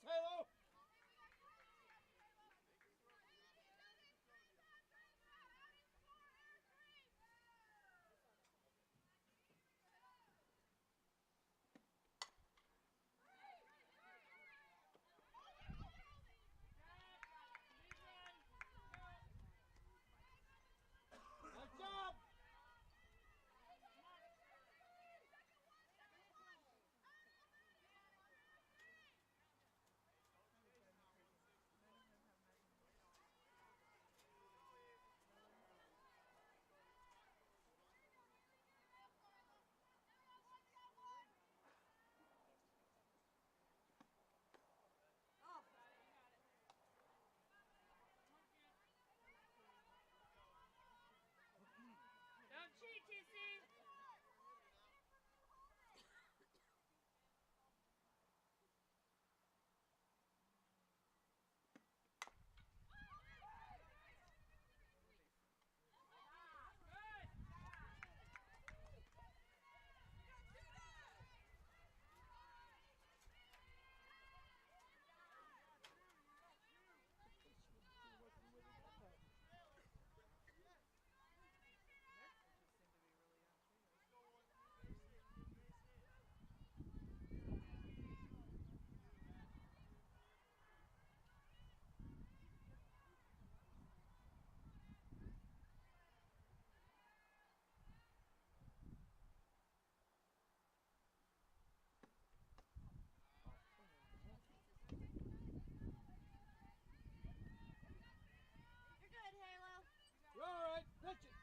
Yes, Halo! Good job! Don't cheat, TC! You're all right. Pitch it.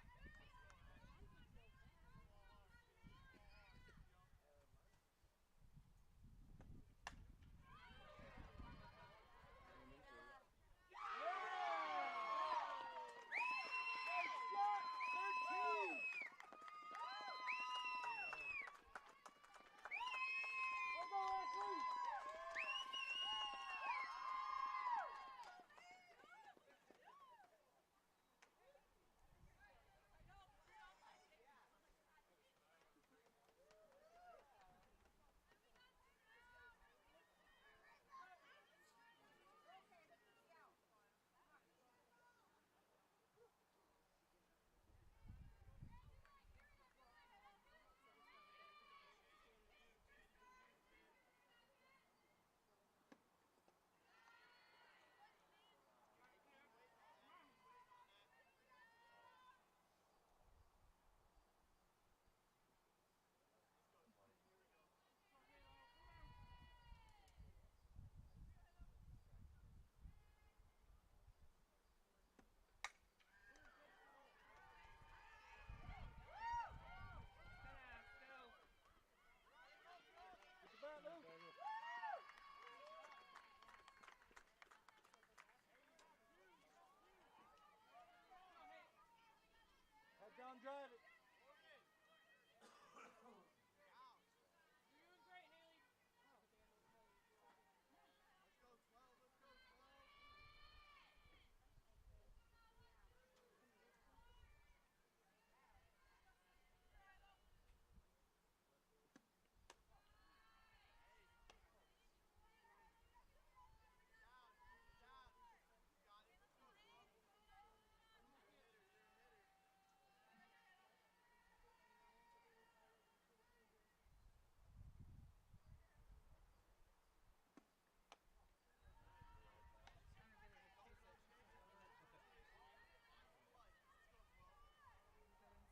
Head down, drive it.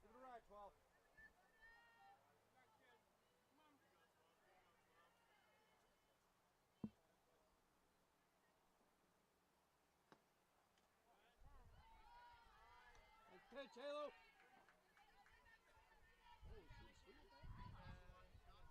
Give it a ride, 12. Nice pitch, Halo. Oh, she's sweet. You can't challenge it because he's over there. That's a strike.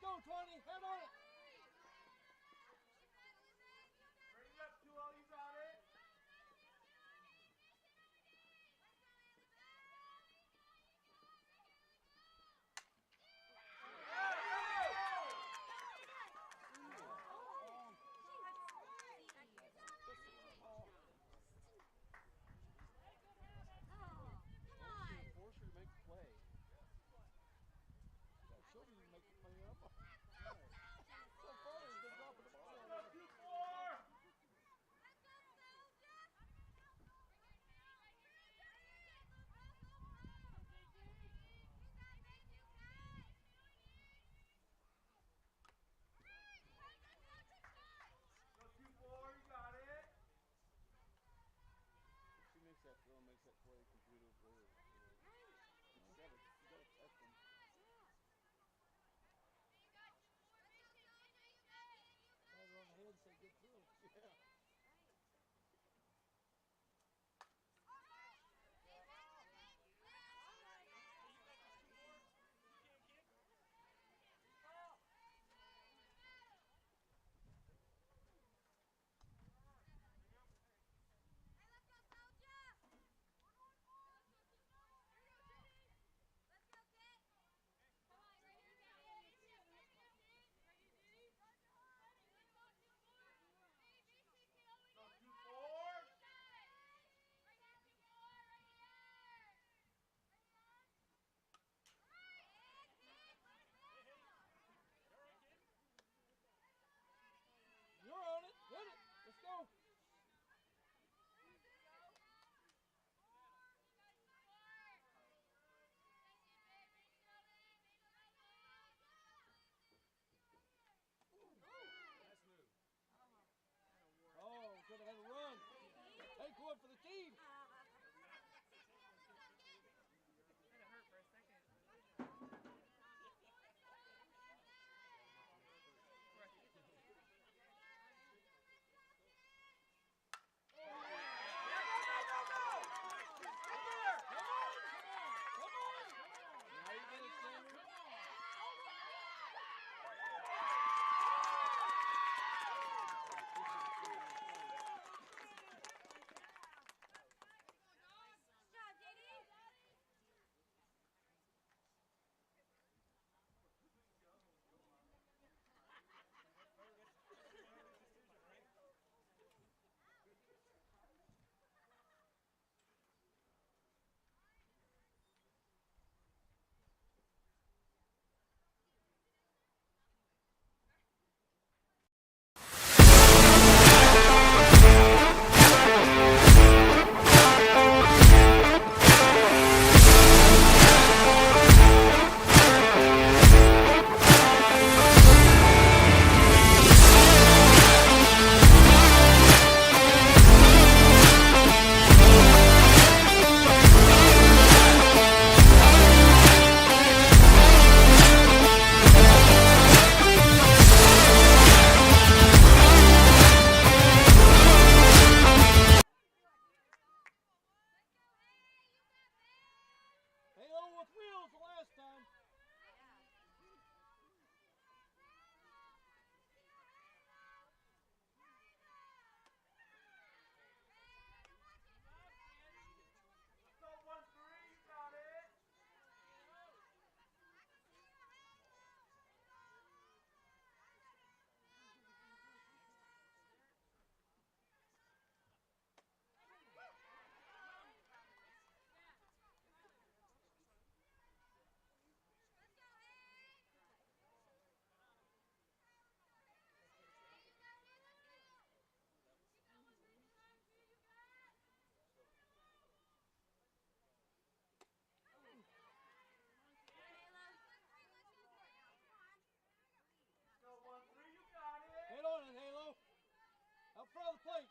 go, 20. Head on it. Bring it up, 2-0. You got it. Force her to make a play. She'll be making money up. So far, he's been dropping the ball. Let's go, 2-4. Go 2-4. You got it. If she makes that throw, makes that play, computer over. You gotta test them. Pat her on the head and say, get through. Yeah. Go 2-4. You're on it. Hit it. Let's go. Oh, could have had a run. Take one for the team. Kinda hurt for a second. Now you get it, Samuel. Halo with wheels the last time. Let's go 1-3. You got it. Let's go 1-3. You got it. Head on it, Halo. Out front of the plate.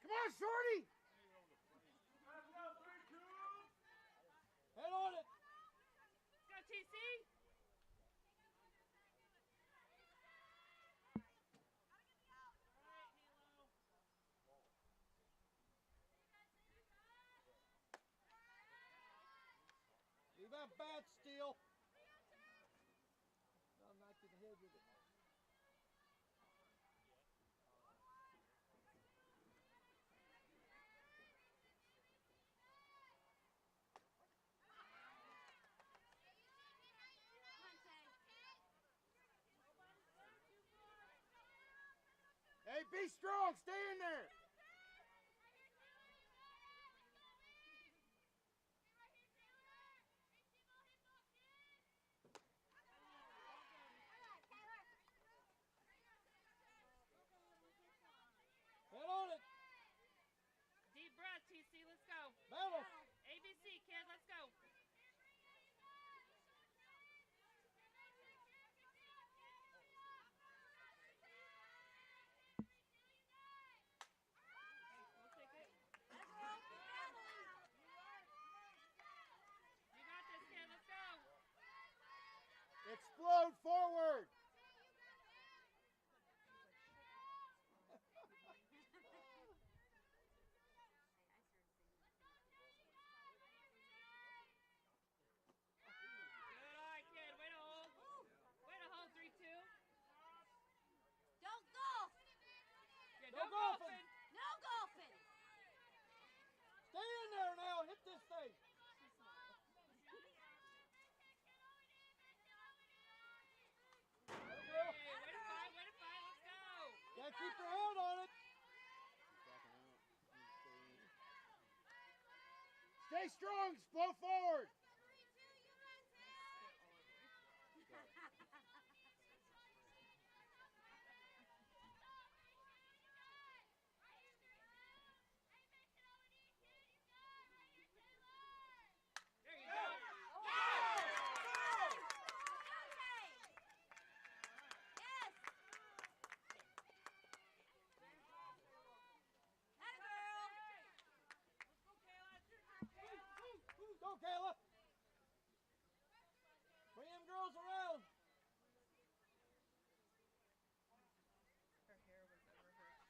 Come on, Shorty! Let's go 3-2. Head on it. Let's go, TC. my bat still. No, I'm not in the head with it. Hey, be strong. Stay in there. Head on it. Deep breath, TC. Let's go. Battle. ABC, kid. Let's go. We'll take it. You got this, kid. Let's go. Explode forward. Good eye, kid. Way to hold. Way to hold 3-2. Don't golf. Yeah, No golfing. No golfing. Stay in there now. Hit this thing. Hey, way to fight. Way to fight. Let's go. Gotta keep your hand on it. Stay strong. Flow forward. There you go. Go, Kayla. Bring them girls around. Her hair was over her name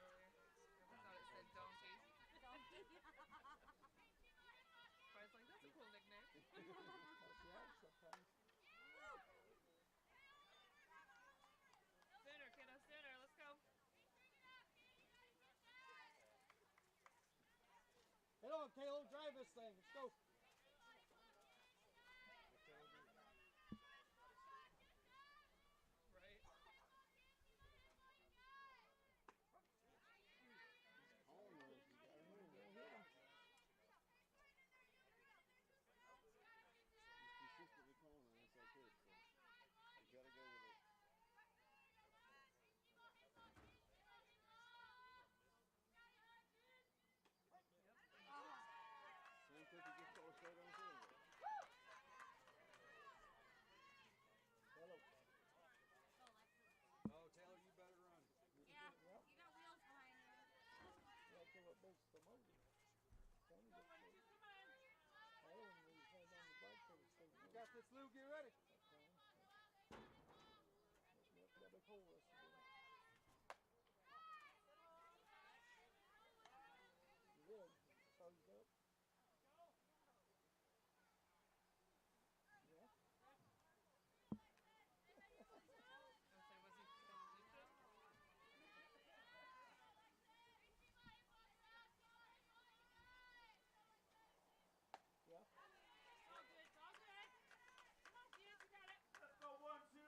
earlier. I thought it said donkey. I was like, that's a cool nickname. Center, kiddo, center. Let's go. Head on, Kayla. Drive this thing. Let's go. Right. Consistently calling and that's like it, so you gotta go with it. Same thing you just told us straight on the field. Hello. Oh, Taylor, you better run. Yeah, you got wheels behind you. Yeah, till it makes the motor. Sammy gets the I don't even leave hand on the bike till it's thing. You got this, Lou. Get ready. Yep, got a big hole rusted in it. You did. Saw you up. Yeah. I say, was he still lucid? Yeah. All good, all good. Come on, kids, you got it. Let's go 1-2.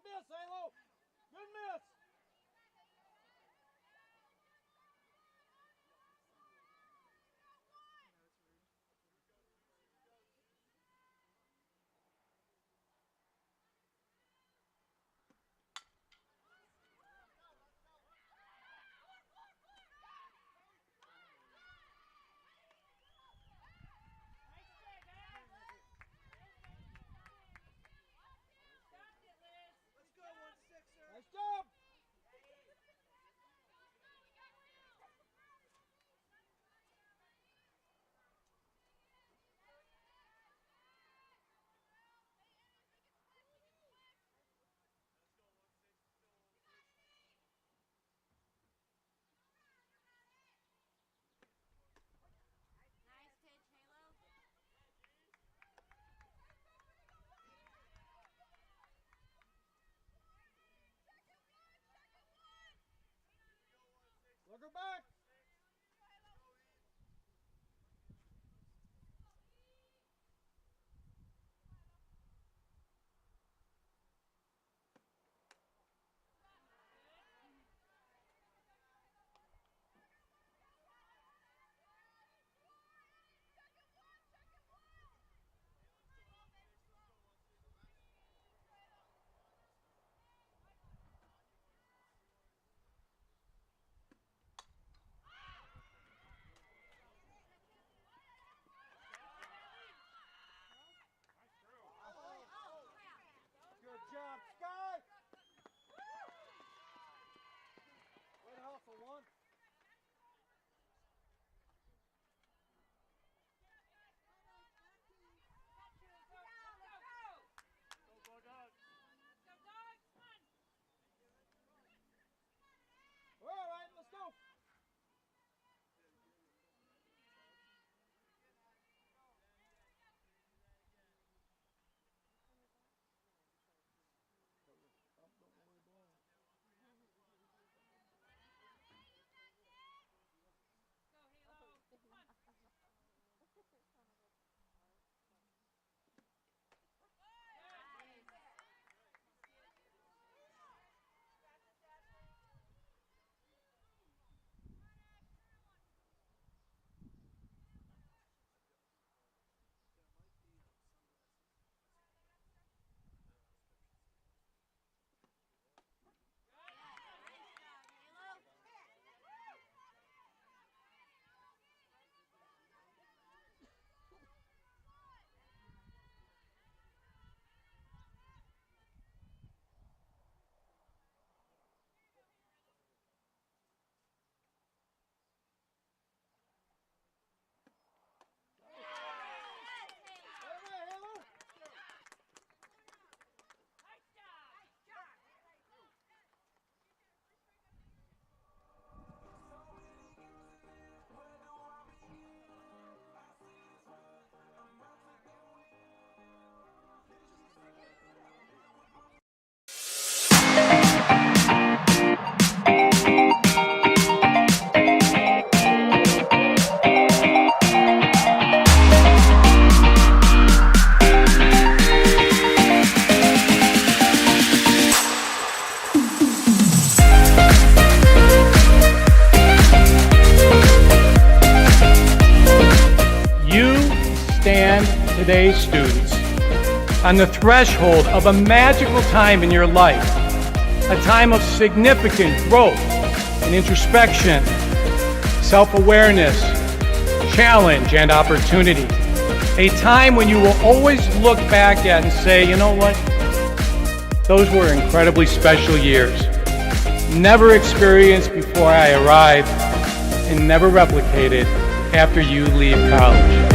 miss, Halo. Good miss. Nice job. Nice pitch, Halo. Look her back. Good job, Sky. Way to hustle, one. All right, let's go. Today's students on the threshold of a magical time in your life, a time of significant growth and introspection, self-awareness, challenge, and opportunity. A time when you will always look back at and say, you know what? Those were incredibly special years. Never experienced before I arrived and never replicated after you leave college.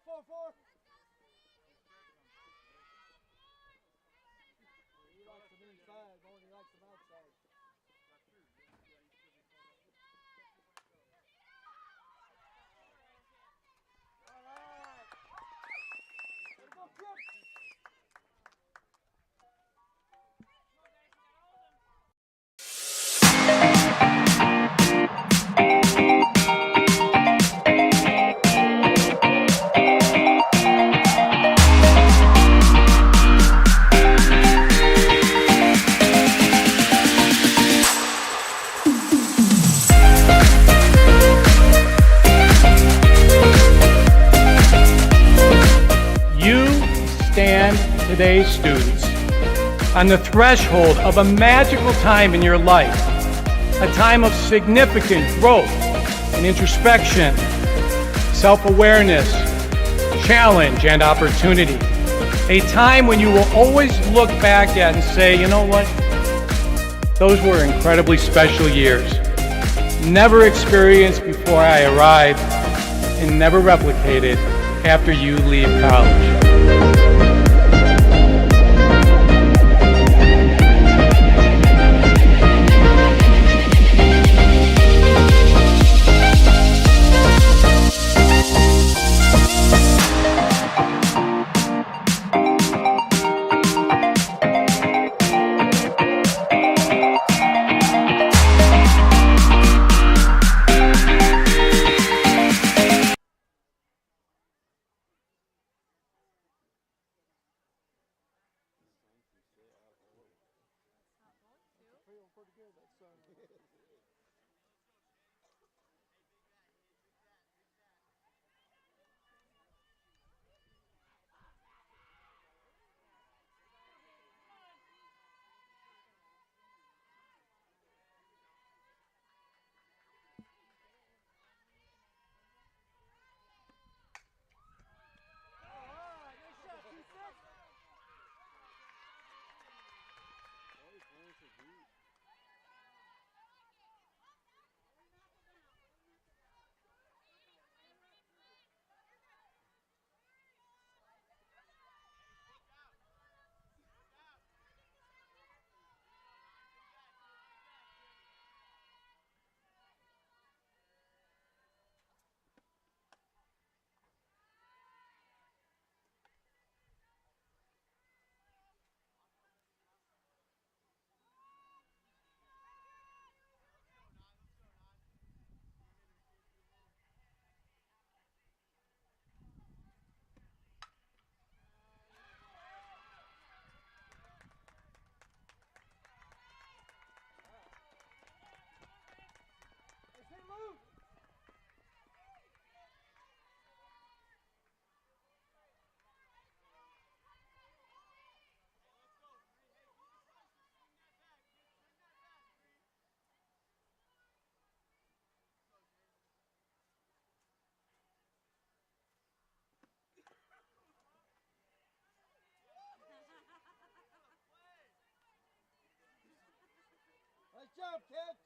4-4. He likes them inside more than he likes them outside. All right. Let's go, Chip. Today's students on the threshold of a magical time in your life, a time of significant growth and introspection, self-awareness, challenge, and opportunity. A time when you will always look back at and say, you know what? Those were incredibly special years. Never experienced before I arrived and never replicated after you leave college. Feeling pretty good, that sun. Nice job, kid.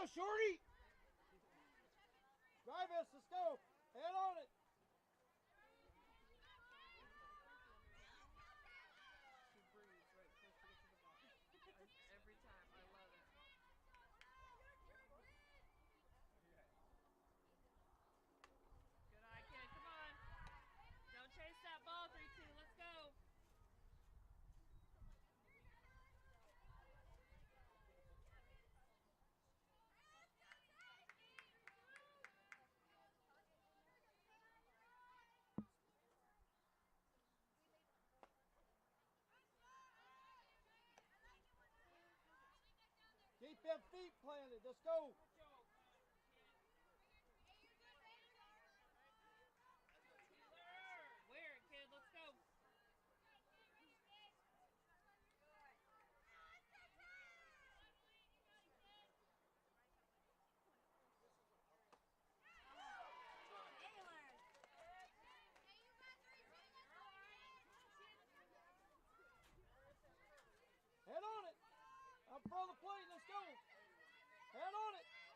go, Shorty. Drive us. Let's go. Head on it. She breathes right before she gets to the ball. Every time. I love it. Good eye, kid. Come on. Don't chase that ball, 3-2. Let's go. Keep them feet planted. Let's go. Wear it, kid. Let's go. Head on it. Up front of the plate. Let's go. Head on it.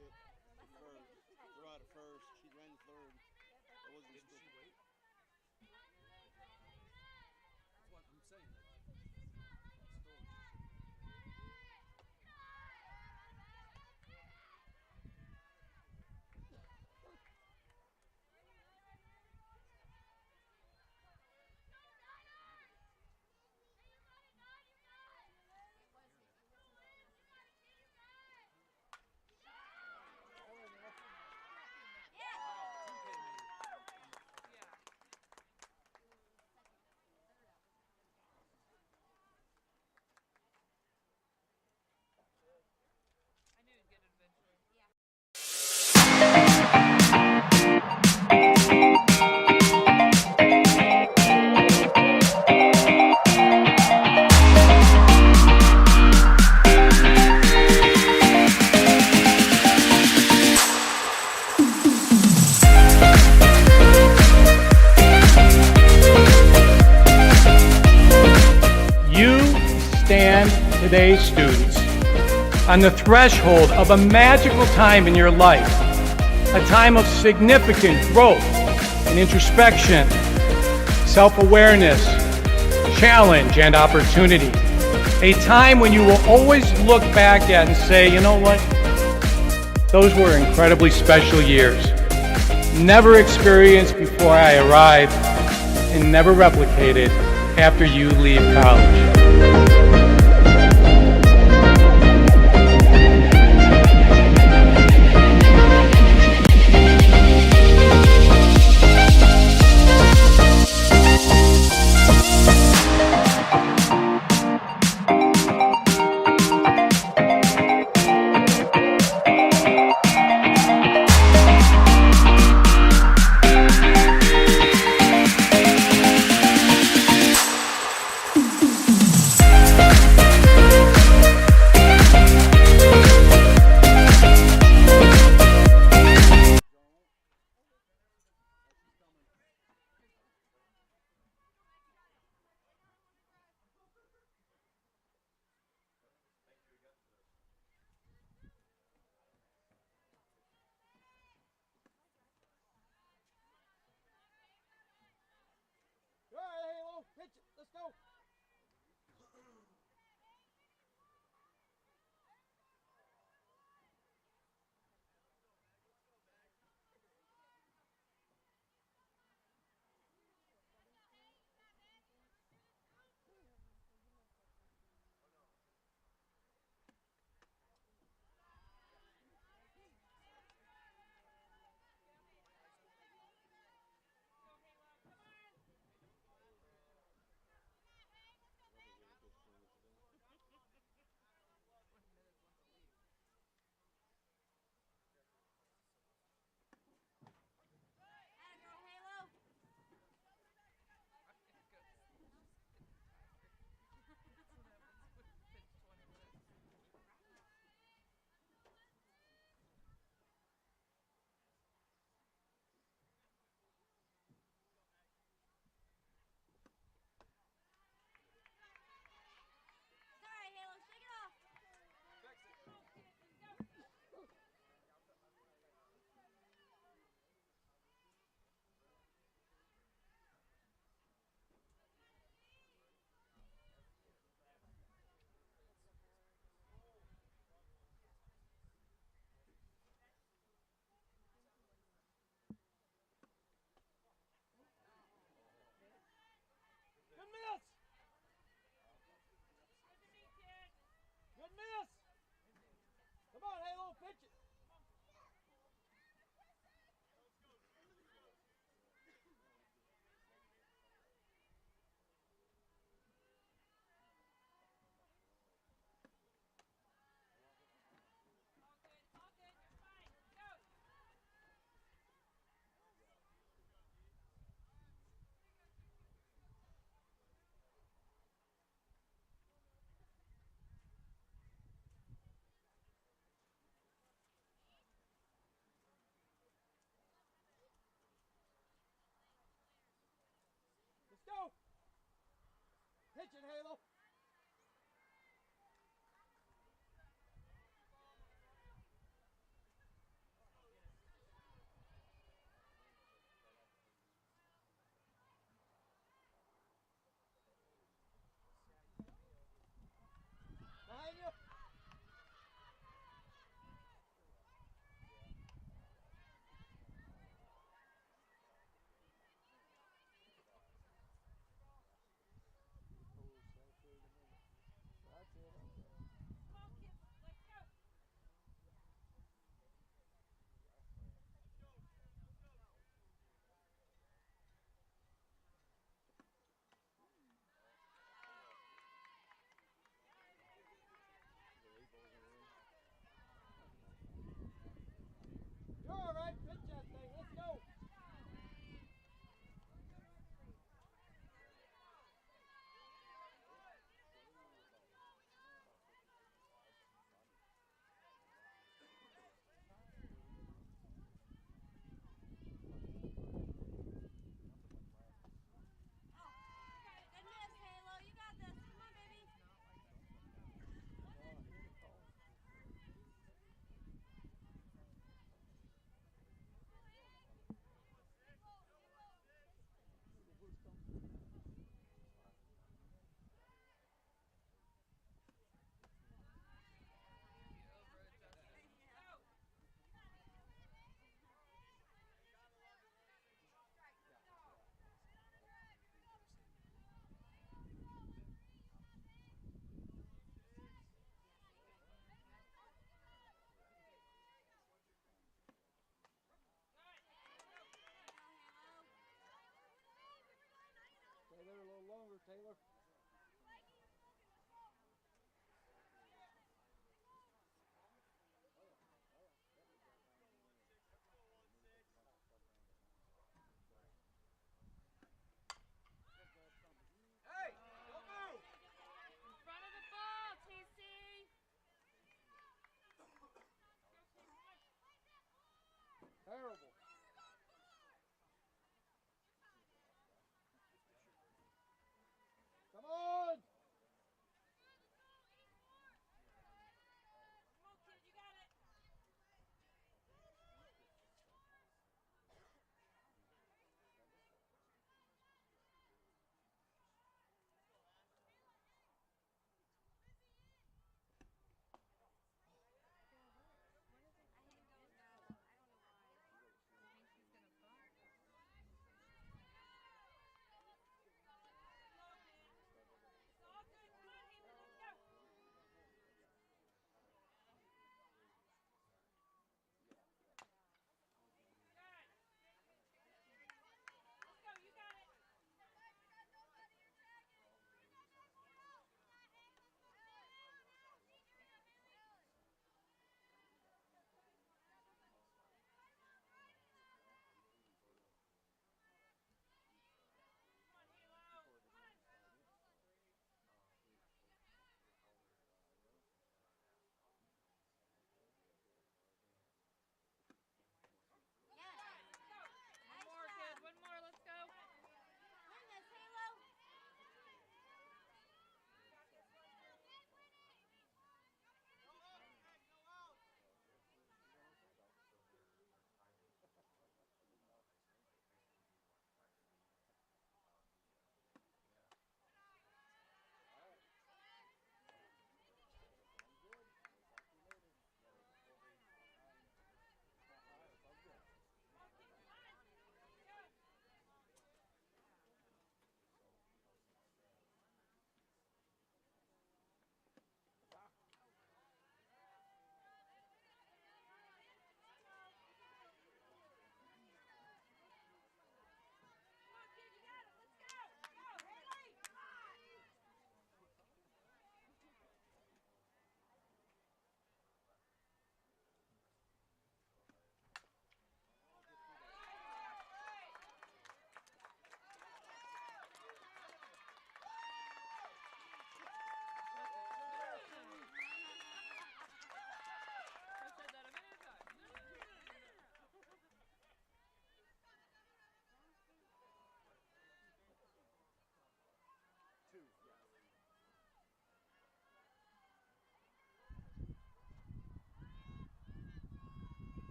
it. Throw out at first. She ran the third. That wasn't a stick. That's what I'm saying. I knew he'd get it eventually. You stand today, students, on the threshold of a magical time in your life, a time of significant growth and introspection, self-awareness, challenge, and opportunity. A time when you will always look back at and say, you know what? Those were incredibly special years. Never experienced before I arrived and never replicated after you leave college.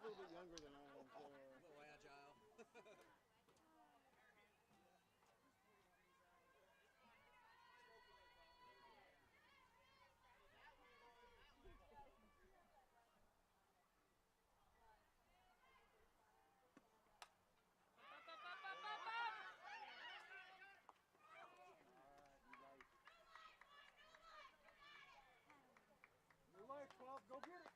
little bit younger than I am, so. A little agile. Your life, 12. Go get it.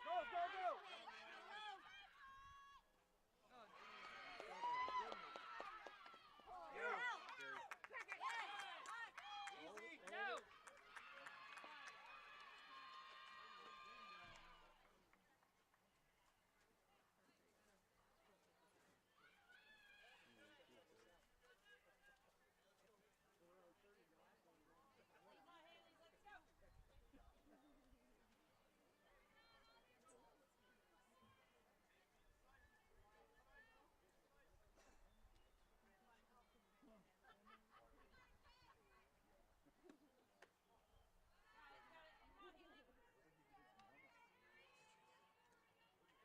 Go, go, go. Oh, Easy. no!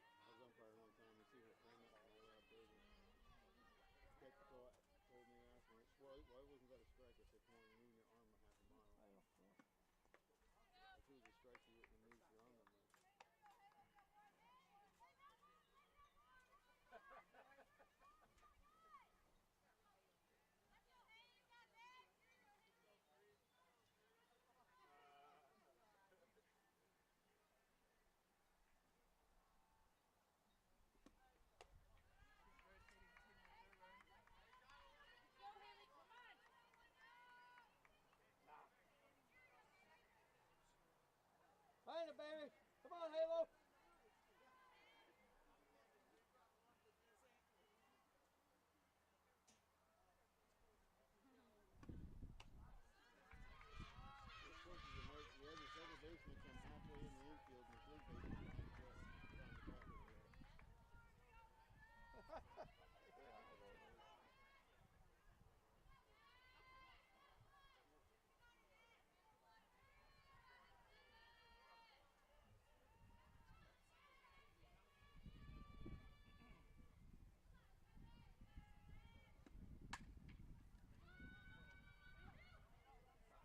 I was umpire one time and see her friend that guy out there. Technical told me, asked me, why wasn't that a strike? I said, come on, you're moving your arm a half a mile. I know. If it was a strike, you wouldn't have moved your arm that much. She's rotating teammates over. Find it, baby. Come on, Halo. This coach is a nice, he has his other baseman come halfway in the infield and his third baseman on the top of the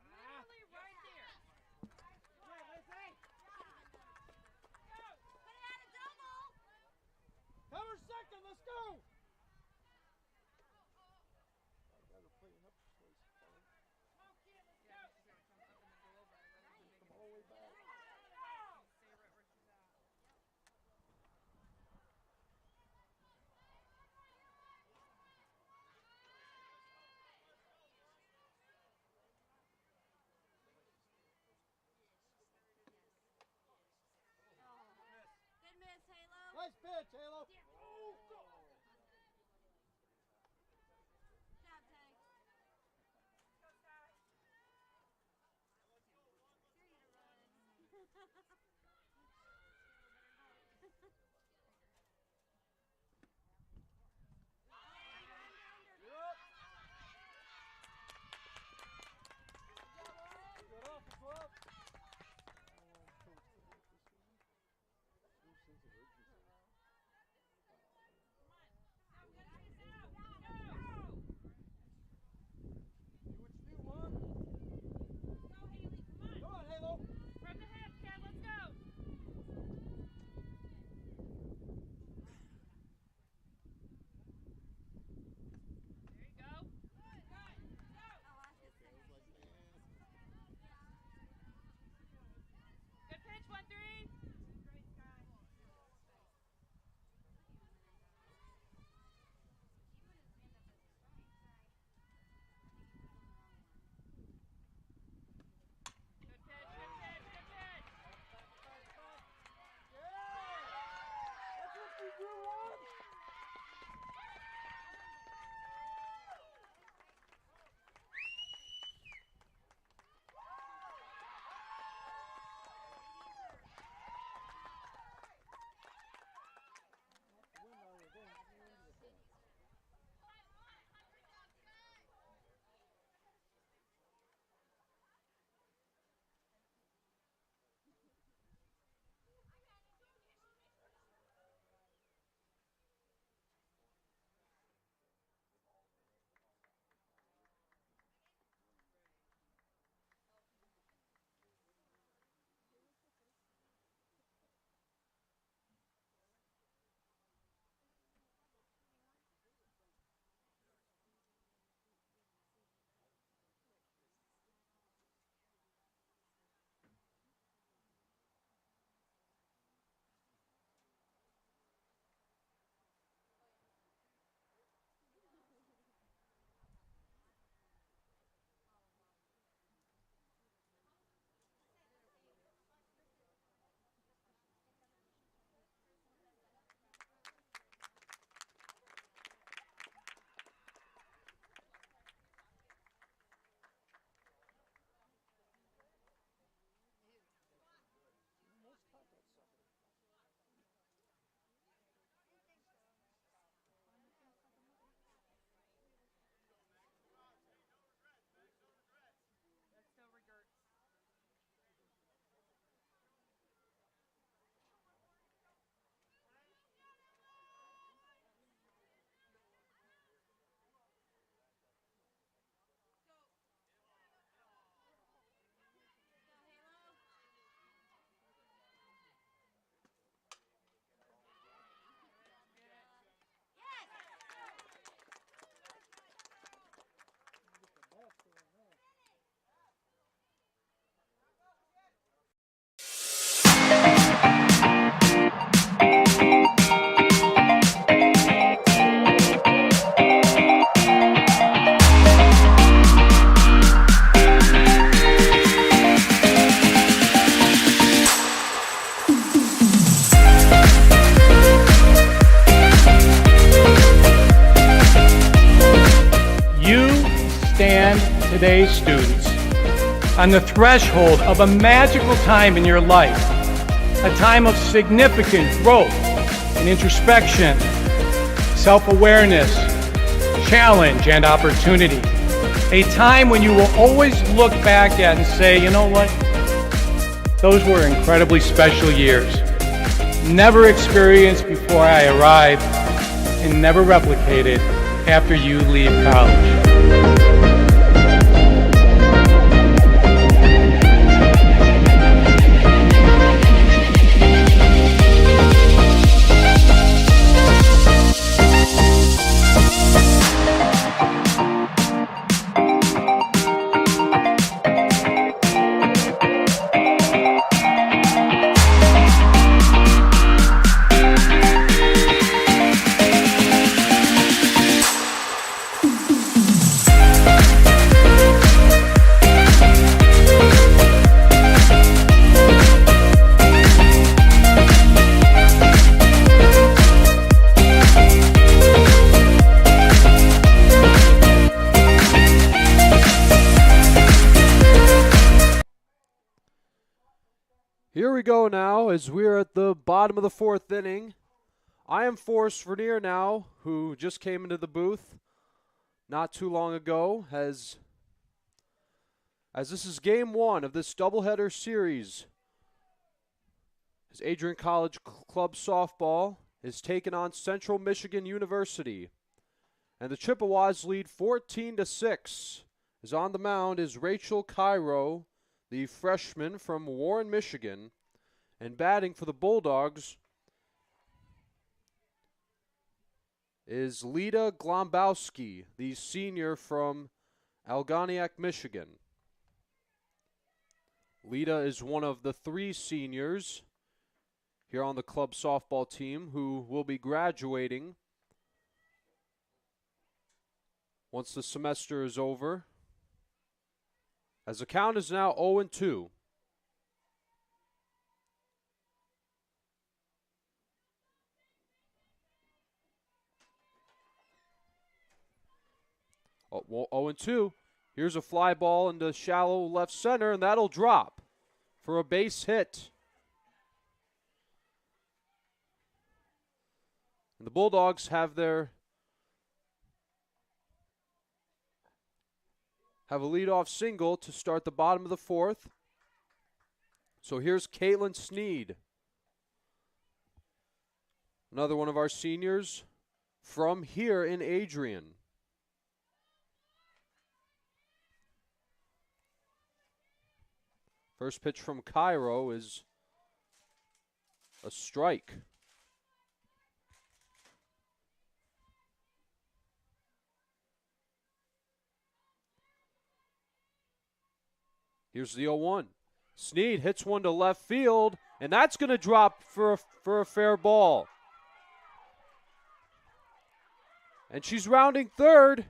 Literally right there. Cover second. Let's go. I gotta play an up place. Yeah, she's gonna come up and then go over. That is the biggest Come all the way back. Stay right where she's at. Good miss, Halo. Nice pitch, Halo. Good job, Tay. Here you run. You're up. Get off the 12. No sense of urgency. Do what you do, one. Go, Haley. Come on. Come on, Halo. From the hip, kid. Let's go. today's students on the threshold of a magical time in your life, a time of significant growth and introspection, self-awareness, challenge, and opportunity. A time when you will always look back at and say, you know what? Those were incredibly special years. Never experienced before I arrived and never replicated after you leave college. Here we go now as we're at the bottom of the fourth inning. I am Forrest Vernier now, who just came into the booth not too long ago, as this is game one of this doubleheader series. As Adrian College Club Softball is taking on Central Michigan University. And the Chippewas lead 14-6. As on the mound is Rachel Cairo, the freshman from Warren, Michigan, and batting for the Bulldogs is Lita Glombowski, the senior from Algoniac, Michigan. Lita is one of the 3 seniors here on the club softball team who will be graduating once the semester is over. As the count is now 0-2. Oh, well, 0-2. Here's a fly ball into shallow left center, and that'll drop for a base hit. And the Bulldogs have a leadoff single to start the bottom of the fourth. So here's Caitlin Sneed, another one of our seniors from here in Adrian. First pitch from Cairo is a strike. Here's the 0-1. Sneed hits one to left field, and that's going to drop for a fair ball. And she's rounding third.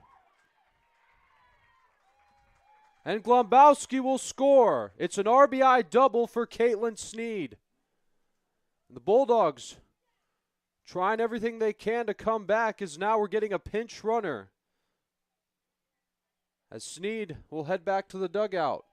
And Glombowski will score. It's an RBI double for Caitlin Sneed. The Bulldogs trying everything they can to come back, as now we're getting a pinch runner, as Sneed will head back to the dugout.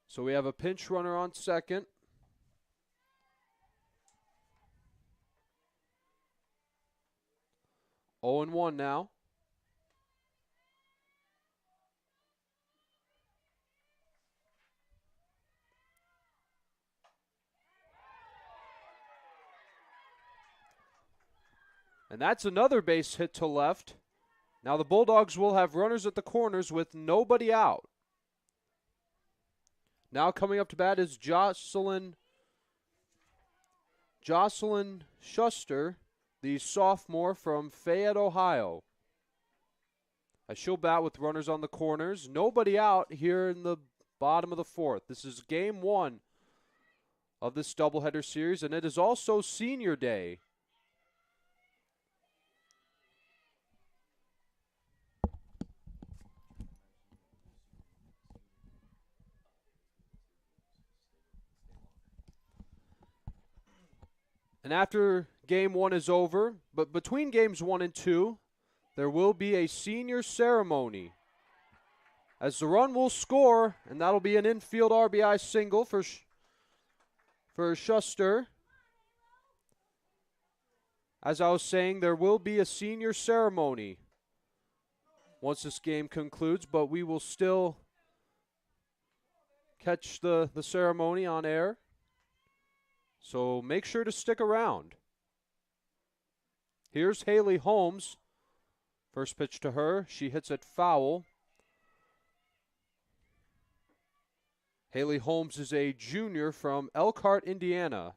So we have a pinch runner on second. Oh and 1 now. And that's another base hit to left. Now the Bulldogs will have runners at the corners with nobody out. Now coming up to bat is Jocelyn Schuster, the sophomore from Fayette, Ohio. As she'll bat with runners on the corners. Nobody out here in the bottom of the fourth. This is game one of this doubleheader series, and it is also senior day. And after game 1 is over, but between games 1 and 2, there will be a senior ceremony. As the run will score, and that'll be an infield RBI single for Schuster. As I was saying, there will be a senior ceremony once this game concludes, but we will still catch the ceremony on air. So make sure to stick around. Here's Haley Holmes. First pitch to her. She hits it foul. Haley Holmes is a junior from Elkhart, Indiana.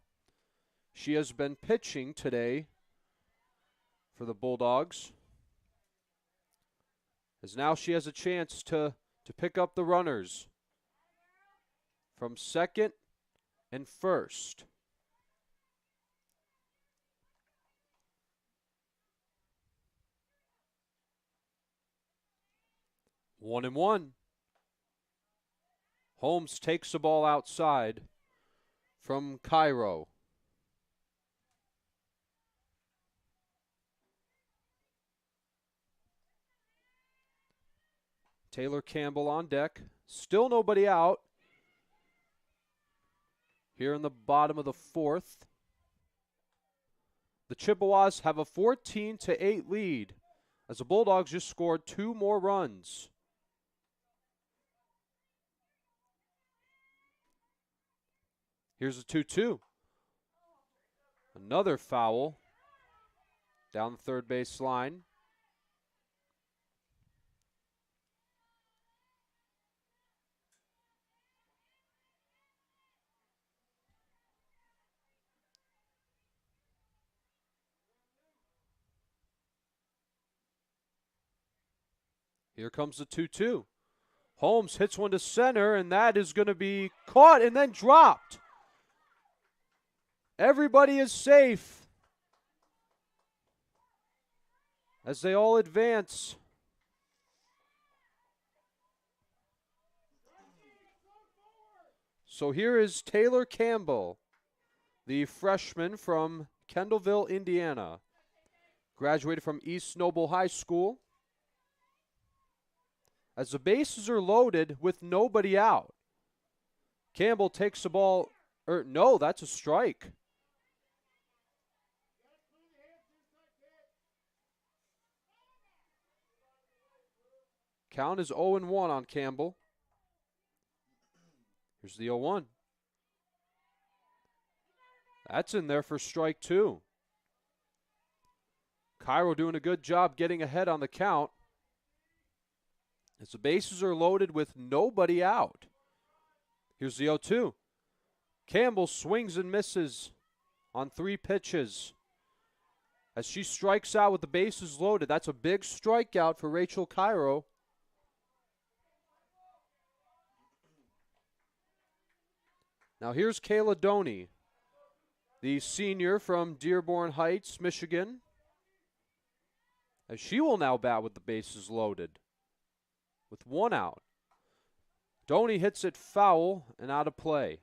She has been pitching today for the Bulldogs, as now she has a chance to pick up the runners from second and first. One and one. Holmes takes the ball outside from Cairo. Taylor Campbell on deck. Still nobody out here in the bottom of the 4th. The Chippewas have a 14-8 lead as the Bulldogs just scored 2 more runs. Here's a 2-2. Another foul down the third base line. Here comes the 2-2. Holmes hits one to center, and that is going to be caught and then dropped. Everybody is safe as they all advance. So here is Taylor Campbell, the freshman from Kendallville, Indiana. Graduated from East Noble High School. As the bases are loaded with nobody out, Campbell takes the ball. No, that's a strike. Count is 0-1 on Campbell. Here's the 0-1. That's in there for strike 2. Cairo doing a good job getting ahead on the count as the bases are loaded with nobody out. Here's the 0-2. Campbell swings and misses on 3 pitches as she strikes out with the bases loaded. That's a big strikeout for Rachel Cairo. Now here's Kayla Doney, the senior from Dearborn Heights, Michigan, as she will now bat with the bases loaded with 1 out. Doney hits it foul and out of play.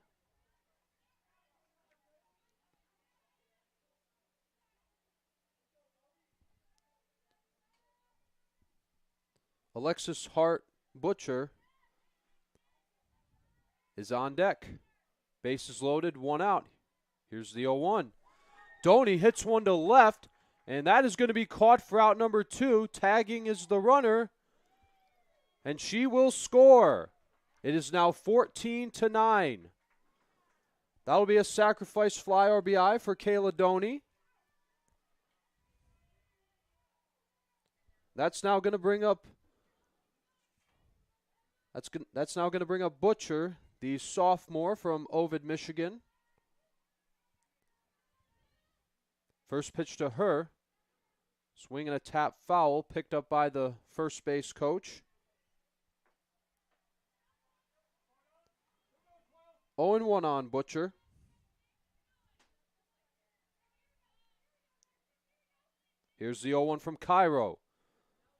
Alexis Hart Butcher is on deck. Bases loaded, 1 out. Here's the 0-1. Doney hits one to left, and that is going to be caught for out number 2. Tagging is the runner, and she will score. It is now 14-9. That'll be a sacrifice fly RBI for Kayla Doney. That's now going to bring up Butcher, the sophomore from Ovid, Michigan. First pitch to her. Swing and a tap foul picked up by the first base coach. 0-1 on Butcher. Here's the 0-1 from Cairo.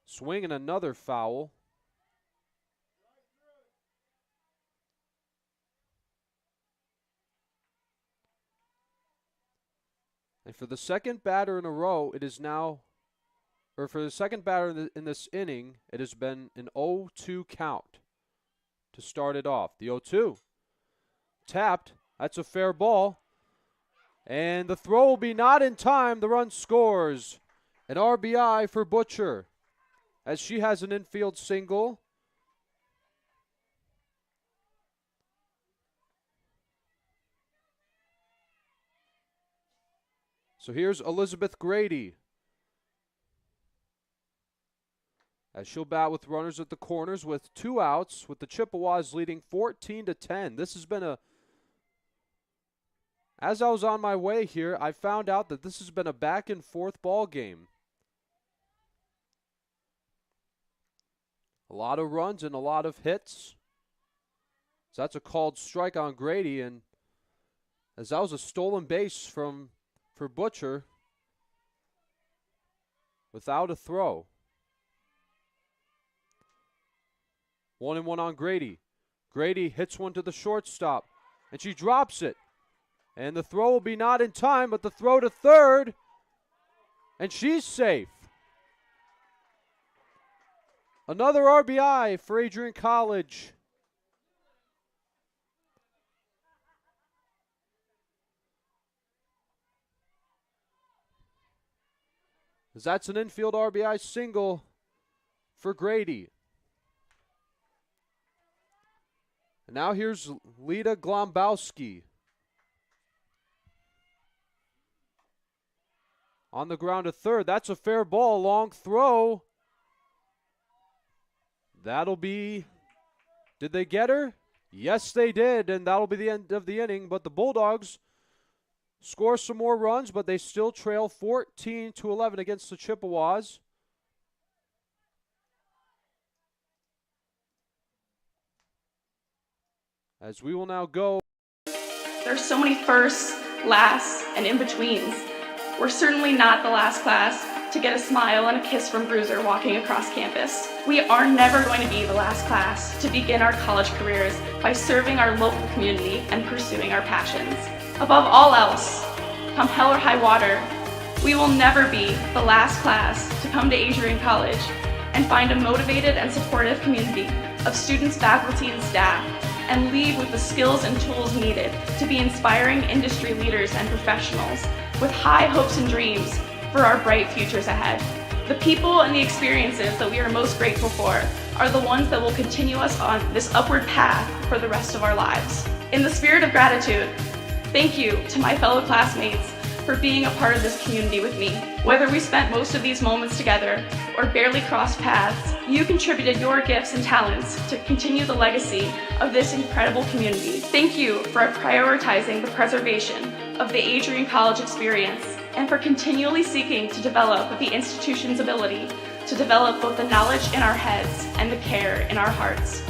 Swing and another foul. And for the second batter in a row, it is now, or for the second batter in this inning, it has been an 0-2 count to start it off. The 0-2. Tapped. That's a fair ball. And the throw will be not in time. The run scores. An RBI for Butcher, as she has an infield single. So here's Elizabeth Grady, as she'll bat with runners at the corners with 2 outs, with the Chippewas leading 14-10. This has been as I was on my way here, I found out that this has been a back and forth ball game. A lot of runs and a lot of hits. So that's a called strike on Grady, and as that was a stolen base for Butcher without a throw. 1-1 on Grady. Grady hits one to the shortstop, and she drops it. And the throw will be not in time, but the throw to third, and she's safe. Another RBI for Adrian College. As that's an infield RBI single for Grady. And now here's Lita Glombowski. On the ground to third. That's a fair ball. Long throw. That'll be... Did they get her? Yes, they did. And that'll be the end of the inning. But the Bulldogs score some more runs, but they still trail 14-11 against the Chippewas. As we will now go. There's so many firsts, lasts, and in-betweens. We're certainly not the last class to get a smile and a kiss from Bruiser walking across campus. We are never going to be the last class to begin our college careers by serving our local community and pursuing our passions. Above all else, come hell or high water, we will never be the last class to come to Adrian College and find a motivated and supportive community of students, faculty, and staff, and leave with the skills and tools needed to be inspiring industry leaders and professionals with high hopes and dreams for our bright futures ahead. The people and the experiences that we are most grateful for are the ones that will continue us on this upward path for the rest of our lives. In the spirit of gratitude, thank you to my fellow classmates for being a part of this community with me. Whether we spent most of these moments together or barely crossed paths, you contributed your gifts and talents to continue the legacy of this incredible community. Thank you for prioritizing the preservation of the Adrian College experience and for continually seeking to develop the institution's ability to develop both the knowledge in our heads and the care in our hearts.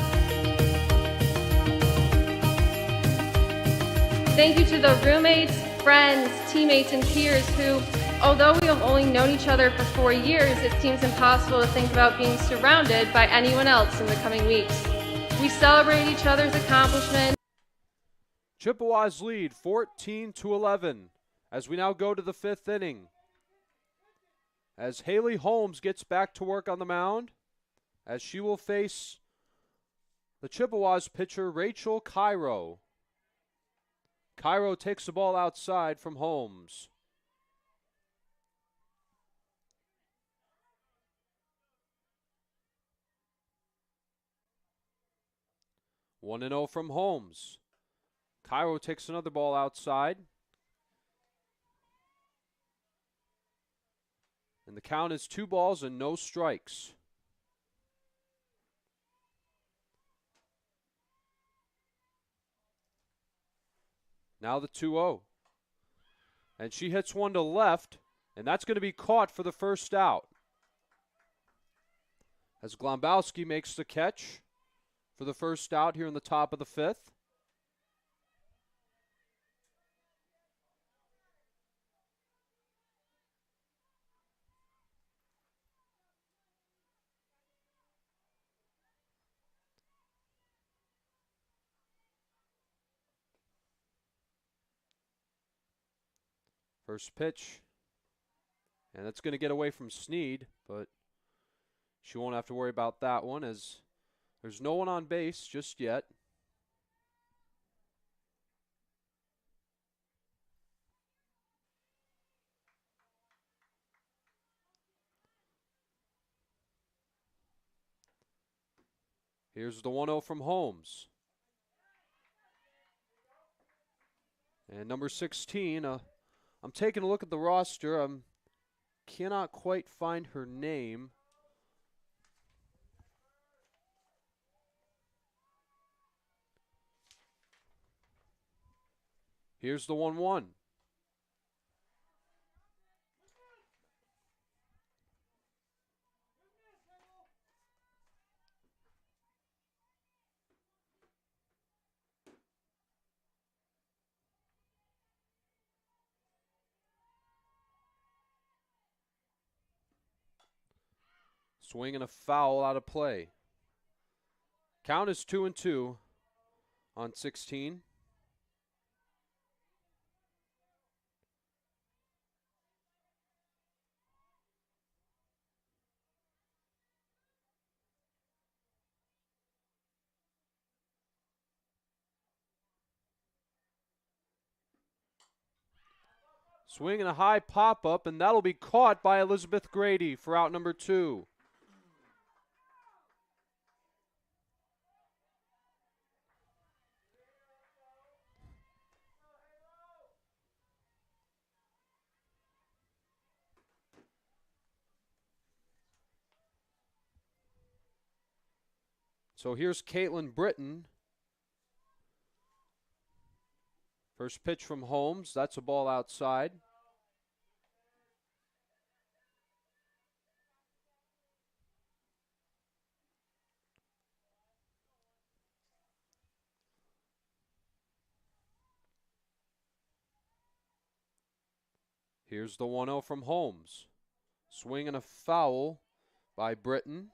Thank you to the roommates, friends, teammates, and peers who, although we have only known each other for 4 years, it seems impossible to think about being surrounded by anyone else in the coming weeks. We celebrate each other's accomplishments. Chippewas lead 14-11 as we now go to the 5th inning. As Haley Holmes gets back to work on the mound, as she will face the Chippewas pitcher Rachel Cairo. Cairo takes the ball outside from Holmes. One and 0 from Holmes. Cairo takes another ball outside. And the count is 2 balls and no strikes. Now the 2-0. And she hits one to left, and that's going to be caught for the first out. As Glombowski makes the catch for the first out here in the top of the 5th. First pitch. And that's going to get away from Sneed, but she won't have to worry about that one as there's no one on base just yet. Here's the 1-0 from Holmes. And number 16, I'm taking a look at the roster. I cannot quite find her name. Here's the 1-1. Swing and a foul out of play. Count is 2-2 on 16. Swing and a high pop-up, and that'll be caught by Elizabeth Grady for out number 2. So here's Caitlin Britton. First pitch from Holmes. That's a ball outside. Here's the 1-0 from Holmes. Swing and a foul by Britton.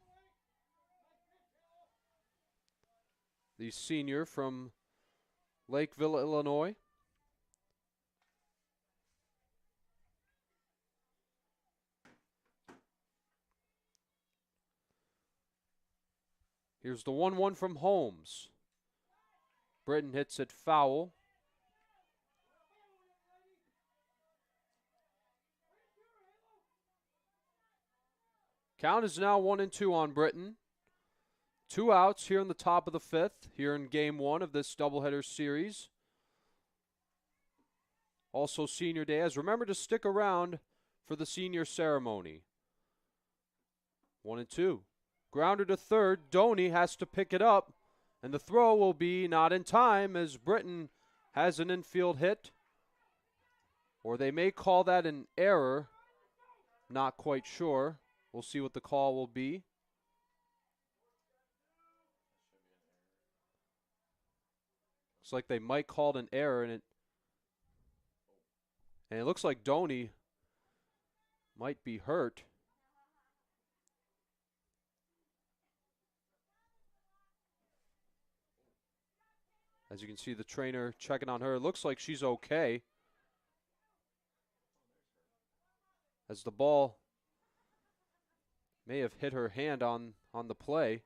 The senior from Lakeville, Illinois. Here's the 1-1 from Holmes. Britton hits it foul. Count is now 1-2 on Britton. 2 outs here in the top of the 5th, here in Game 1 of this doubleheader series. Also Senior Day, as remember to stick around for the senior ceremony. 1-2. Grounder to third. Doney has to pick it up, and the throw will be not in time as Britton has an infield hit. Or they may call that an error. Not quite sure. We'll see what the call will be. Looks like they might call it an error, and it looks like Doney might be hurt. As you can see, the trainer checking on her. It looks like she's okay. As the ball may have hit her hand on the play.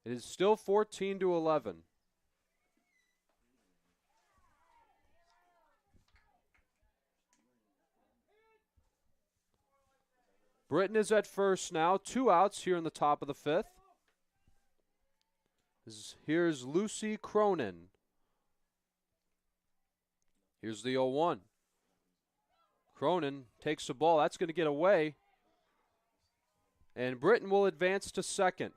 It is still 14-11. Britton is at first now. 2 outs here in the top of the 5th. Here's Lucy Cronin. Here's the 0-1. Cronin takes the ball. That's going to get away. And Britton will advance to second.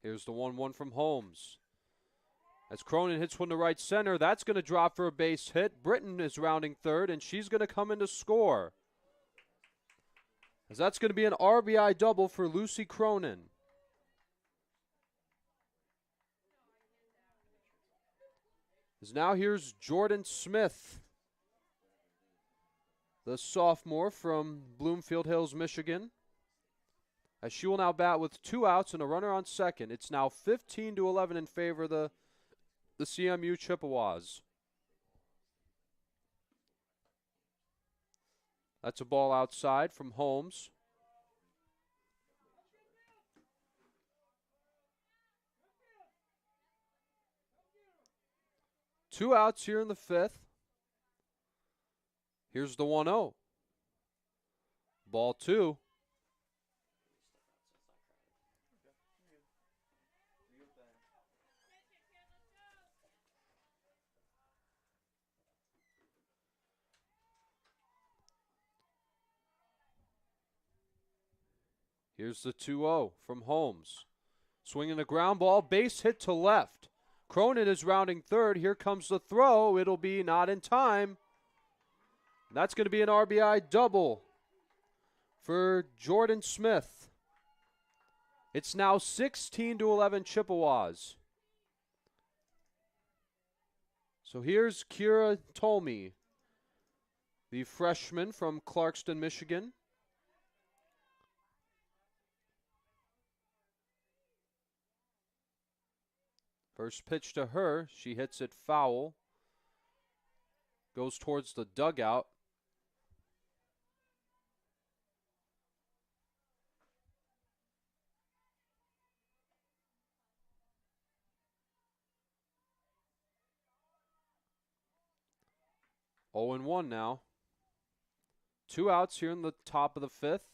Here's the 1-1 from Holmes. As Cronin hits one to right center, that's going to drop for a base hit. Britton is rounding third, and she's going to come in to score. As that's going to be an RBI double for Lucy Cronin. As now here's Jordan Smith, the sophomore from Bloomfield Hills, Michigan. As she will now bat with 2 outs and a runner on second. It's now 15-11 in favor of the CMU Chippewas. That's a ball outside from Holmes. Two outs here in the fifth. Here's the 1-0. Ball 2. Here's the 2-0 from Holmes. Swinging a ground ball, base hit to left. Cronin is rounding third. Here comes the throw. It'll be not in time. That's going to be an RBI double for Jordan Smith. It's now 16-11 Chippewas. So here's Kira Tolme, the freshman from Clarkston, Michigan. First pitch to her, she hits it foul. Goes towards the dugout. Oh and 1 now. 2 outs here in the top of the fifth.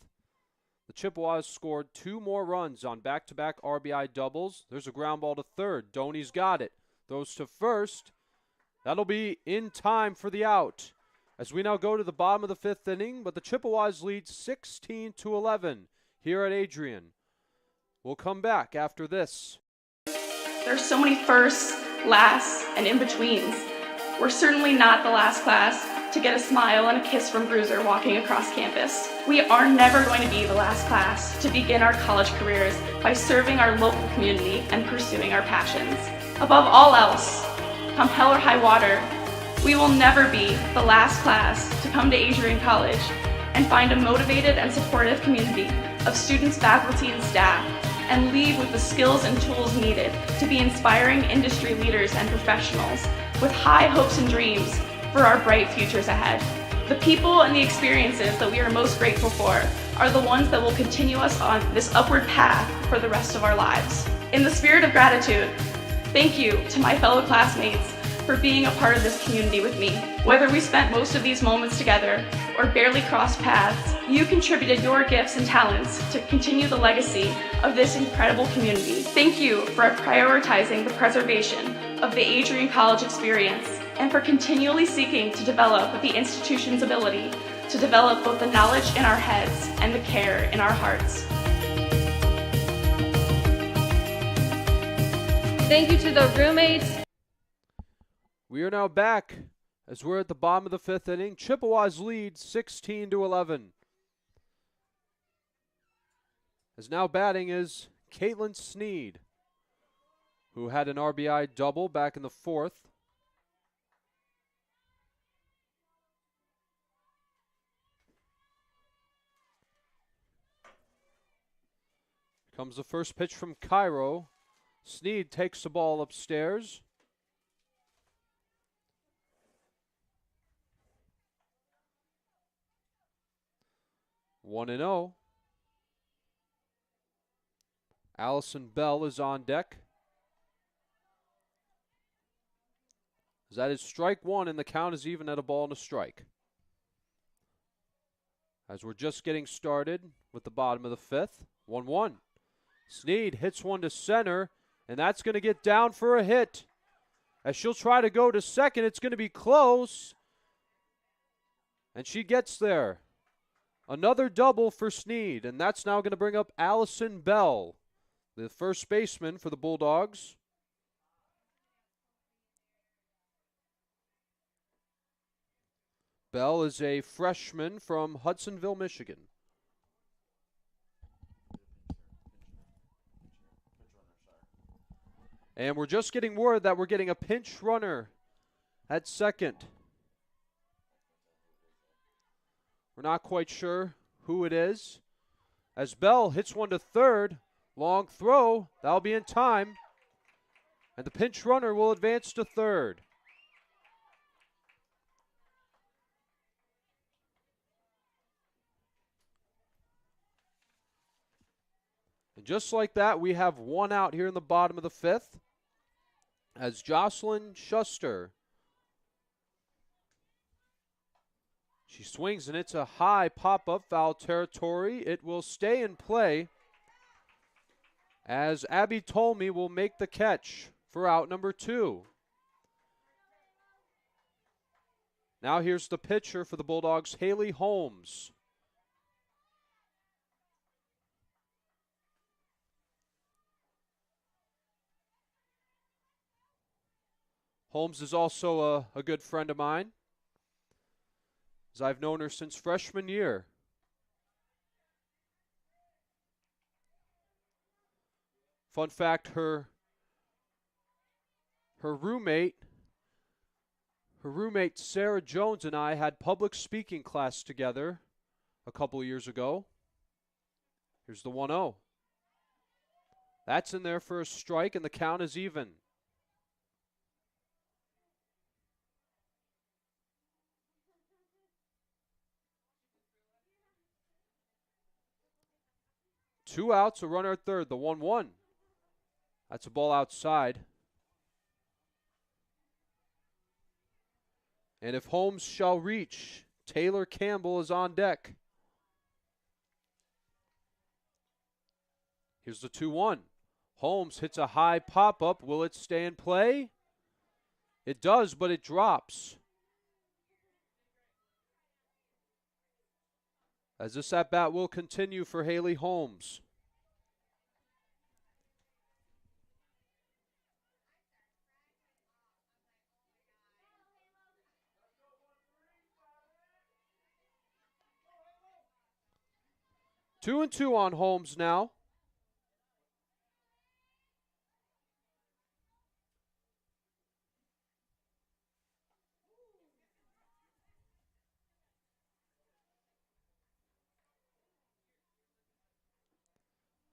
The Chippewas scored 2 more runs on back-to-back RBI doubles. There's a ground ball to third. Doney's got it. Throws to first. That'll be in time for the out. As we now go to the bottom of the fifth inning, but the Chippewas lead 16-11 here at Adrian. We'll come back after this. There's so many firsts, lasts, and in-betweens. We're certainly not the last class to get a smile and a kiss from Bruiser walking across campus. We are never going to be the last class to begin our college careers by serving our local community and pursuing our passions. Above all else, come hell or high water, we will never be the last class to come to Adrian College and find a motivated and supportive community of students, faculty, and staff, and leave with the skills and tools needed to be inspiring industry leaders and professionals with high hopes and dreams for our bright futures ahead. The people and the experiences that we are most grateful for are the ones that will continue us on this upward path for the rest of our lives. In the spirit of gratitude, thank you to my fellow classmates for being a part of this community with me. Whether we spent most of these moments together or barely crossed paths, you contributed your gifts and talents to continue the legacy of this incredible community. Thank you for prioritizing the preservation of the Adrian College experience and for continually seeking to develop the institution's ability to develop both the knowledge in our heads and the care in our hearts. Thank you to the roommates. We are now back as we're at the bottom of the fifth inning. Chippewas lead 16-11. As now batting is Caitlin Sneed, who had an RBI double back in the fourth. Comes the first pitch from Cairo. Sneed takes the ball upstairs. 1-0. Allison Bell is on deck. That is strike one, and the count is even at a ball and a strike. As we're just getting started with the bottom of the fifth, 1-1. Sneed hits one to center, and that's going to get down for a hit. As she'll try to go to second, it's going to be close. And she gets there. Another double for Sneed, and that's now going to bring up Allison Bell, the first baseman for the Bulldogs. Bell is a freshman from Hudsonville, Michigan. And we're just getting word that we're getting a pinch runner at second. We're not quite sure who it is. As Bell hits one to third, long throw, that'll be in time. And the pinch runner will advance to third. And just like that, we have one out here in the bottom of the fifth as Jocelyn Schuster. She swings and it's a high pop-up foul territory. It will stay in play as Abby Tolmie will make the catch for out number 2. Now here's the pitcher for the Bulldogs, Haley Holmes. Holmes is also a good friend of mine, as I've known her since freshman year. Fun fact, her roommate Sarah Jones and I had public speaking class together a couple of years ago. Here's the 1-0. That's in there for a strike, and the count is even. Two outs, a runner at third, the 1-1. That's a ball outside. And if Holmes shall reach, Taylor Campbell is on deck. Here's the 2-1. Holmes hits a high pop-up. Will it stay in play? It does, but it drops. As this at-bat will continue for Haley Holmes. Two and two on Holmes now.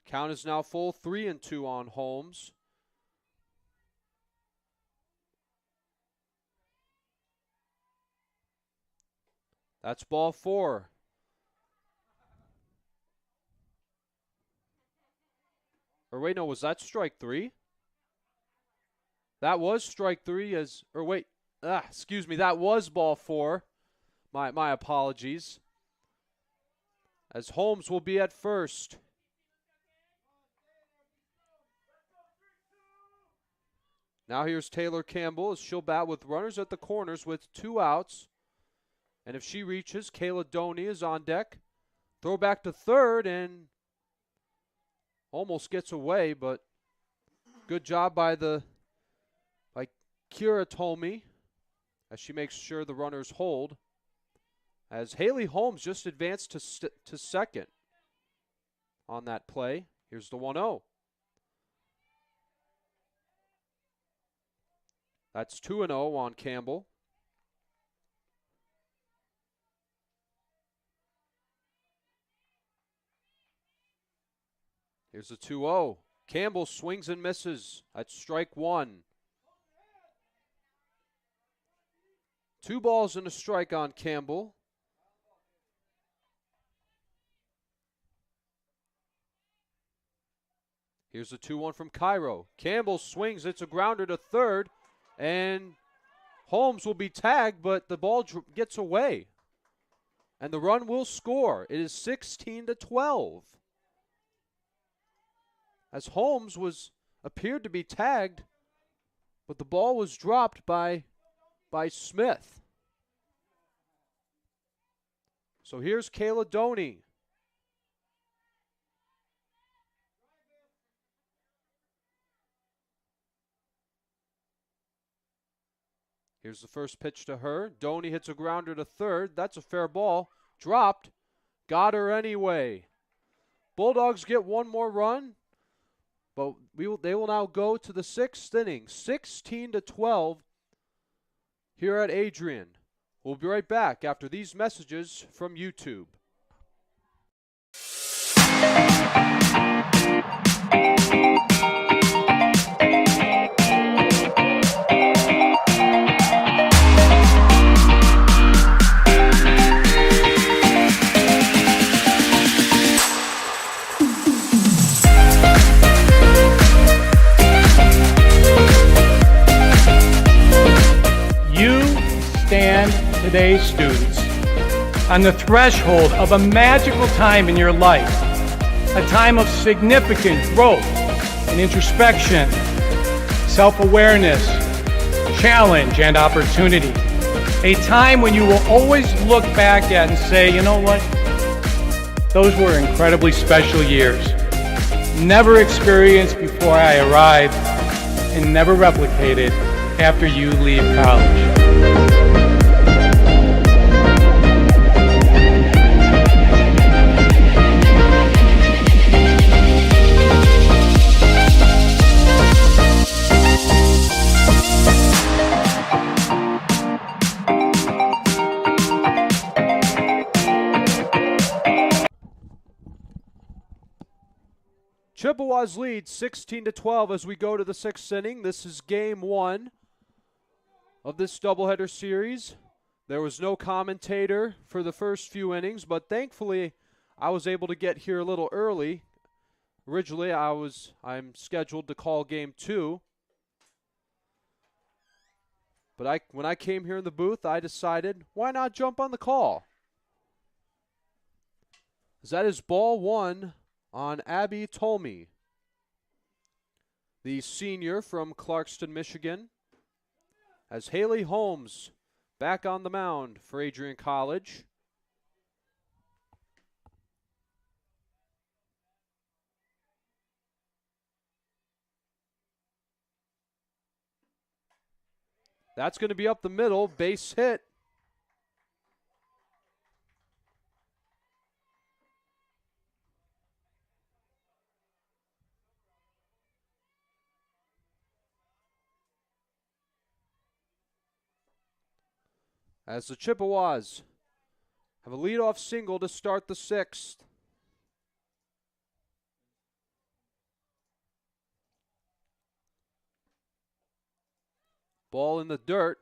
Count is now full, 3-2 on Holmes. That's ball 4. Or wait, no, was that strike 3? That was strike 3 that was ball 4. My apologies. As Holmes will be at first. Now here's Taylor Campbell as she'll bat with runners at the corners with 2 outs. And if she reaches, Kayla Doney is on deck. Throw back to third and almost gets away, but good job by Kira Tolmie as she makes sure the runners hold. As Haley Holmes just advanced to second on that play. Here's the 1-0. That's 2-0 on Campbell. Here's the 2-0. Campbell swings and misses. That's strike 1. 2 balls and a strike on Campbell. Here's the 2-1 from Cairo. Campbell swings. It's a grounder to third. And Holmes will be tagged, but the ball gets away. And the run will score. It is 16-12. As Holmes appeared to be tagged, but the ball was dropped by Smith. So here's Kayla Doney. Here's the first pitch to her. Doney hits a grounder to third. That's a fair ball. Dropped. Got her anyway. Bulldogs get one more run, but they will now go to the 6th inning. 16-12. here at Adrian. We'll be right back after these messages from YouTube. Today's students on the threshold of a magical time in your life, a time of significant growth and introspection, self-awareness, challenge, and opportunity. A time when you will always look back at and say, you know what? Those were incredibly special years. Never experienced before I arrived and never replicated after you leave college. Chippewas lead 16-12 as we go to the 6th inning. This is game 1 of this doubleheader series. There was no commentator for the first few innings, but thankfully I was able to get here a little early. Originally I'm scheduled to call game 2. But when I came here in the booth, I decided, why not jump on the call? That is ball 1 on Abby Tolme, the senior from Clarkston, Michigan, as Haley Holmes back on the mound for Adrian College. That's going to be up the middle, base hit. As the Chippewas have a leadoff single to start the 6th. Ball in the dirt,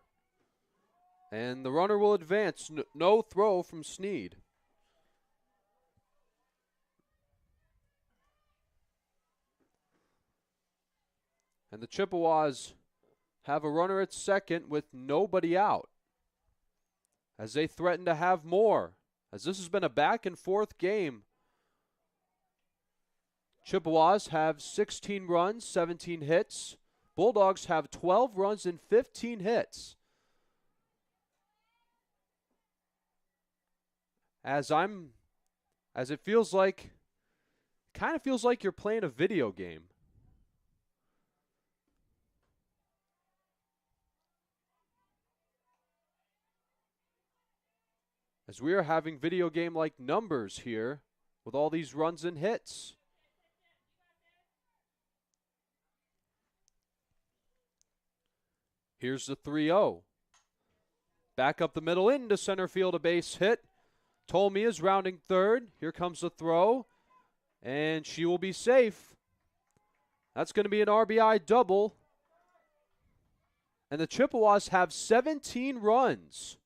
and the runner will advance. No throw from Sneed. And the Chippewas have a runner at second with nobody out, as they threaten to have more, as this has been a back-and-forth game. Chippewas have 16 runs, 17 hits. Bulldogs have 12 runs and 15 hits. As it feels like, kind of feels like you're playing a video game. As we are having video game-like numbers here with all these runs and hits. Here's the 3-0. Back up the middle into center field, a base hit. Tolme is rounding third. Here comes the throw, and she will be safe. That's going to be an RBI double. And the Chippewas have 17 runs.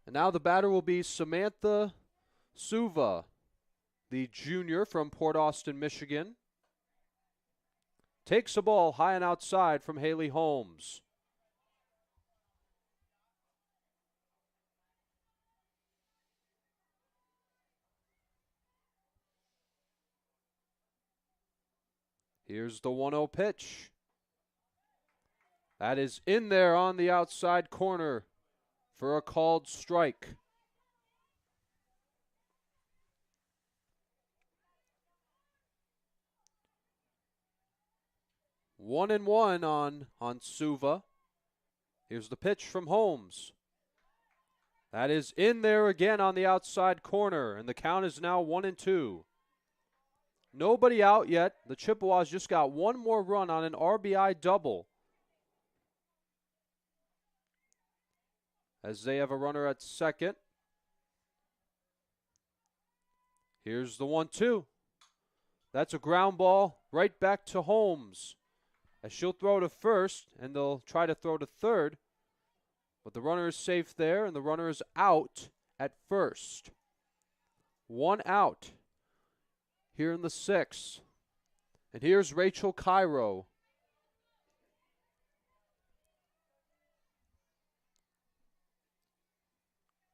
And now the batter will be Samantha Suva, the junior from Port Austin, Michigan. Takes the ball high and outside from Haley Holmes. Here's the 1-0 pitch. That is in there on the outside corner for a called strike. One and one on Suva. Here's the pitch from Holmes. That is in there again on the outside corner, and the count is now 1-2. Nobody out yet. The Chippewas just got one more run on an RBI double, as they have a runner at second. Here's the 1-2. That's a ground ball right back to Holmes, as she'll throw to first, and they'll try to throw to third. But the runner is safe there, and the runner is out at first. One out here in the sixth. And here's Rachel Cairo.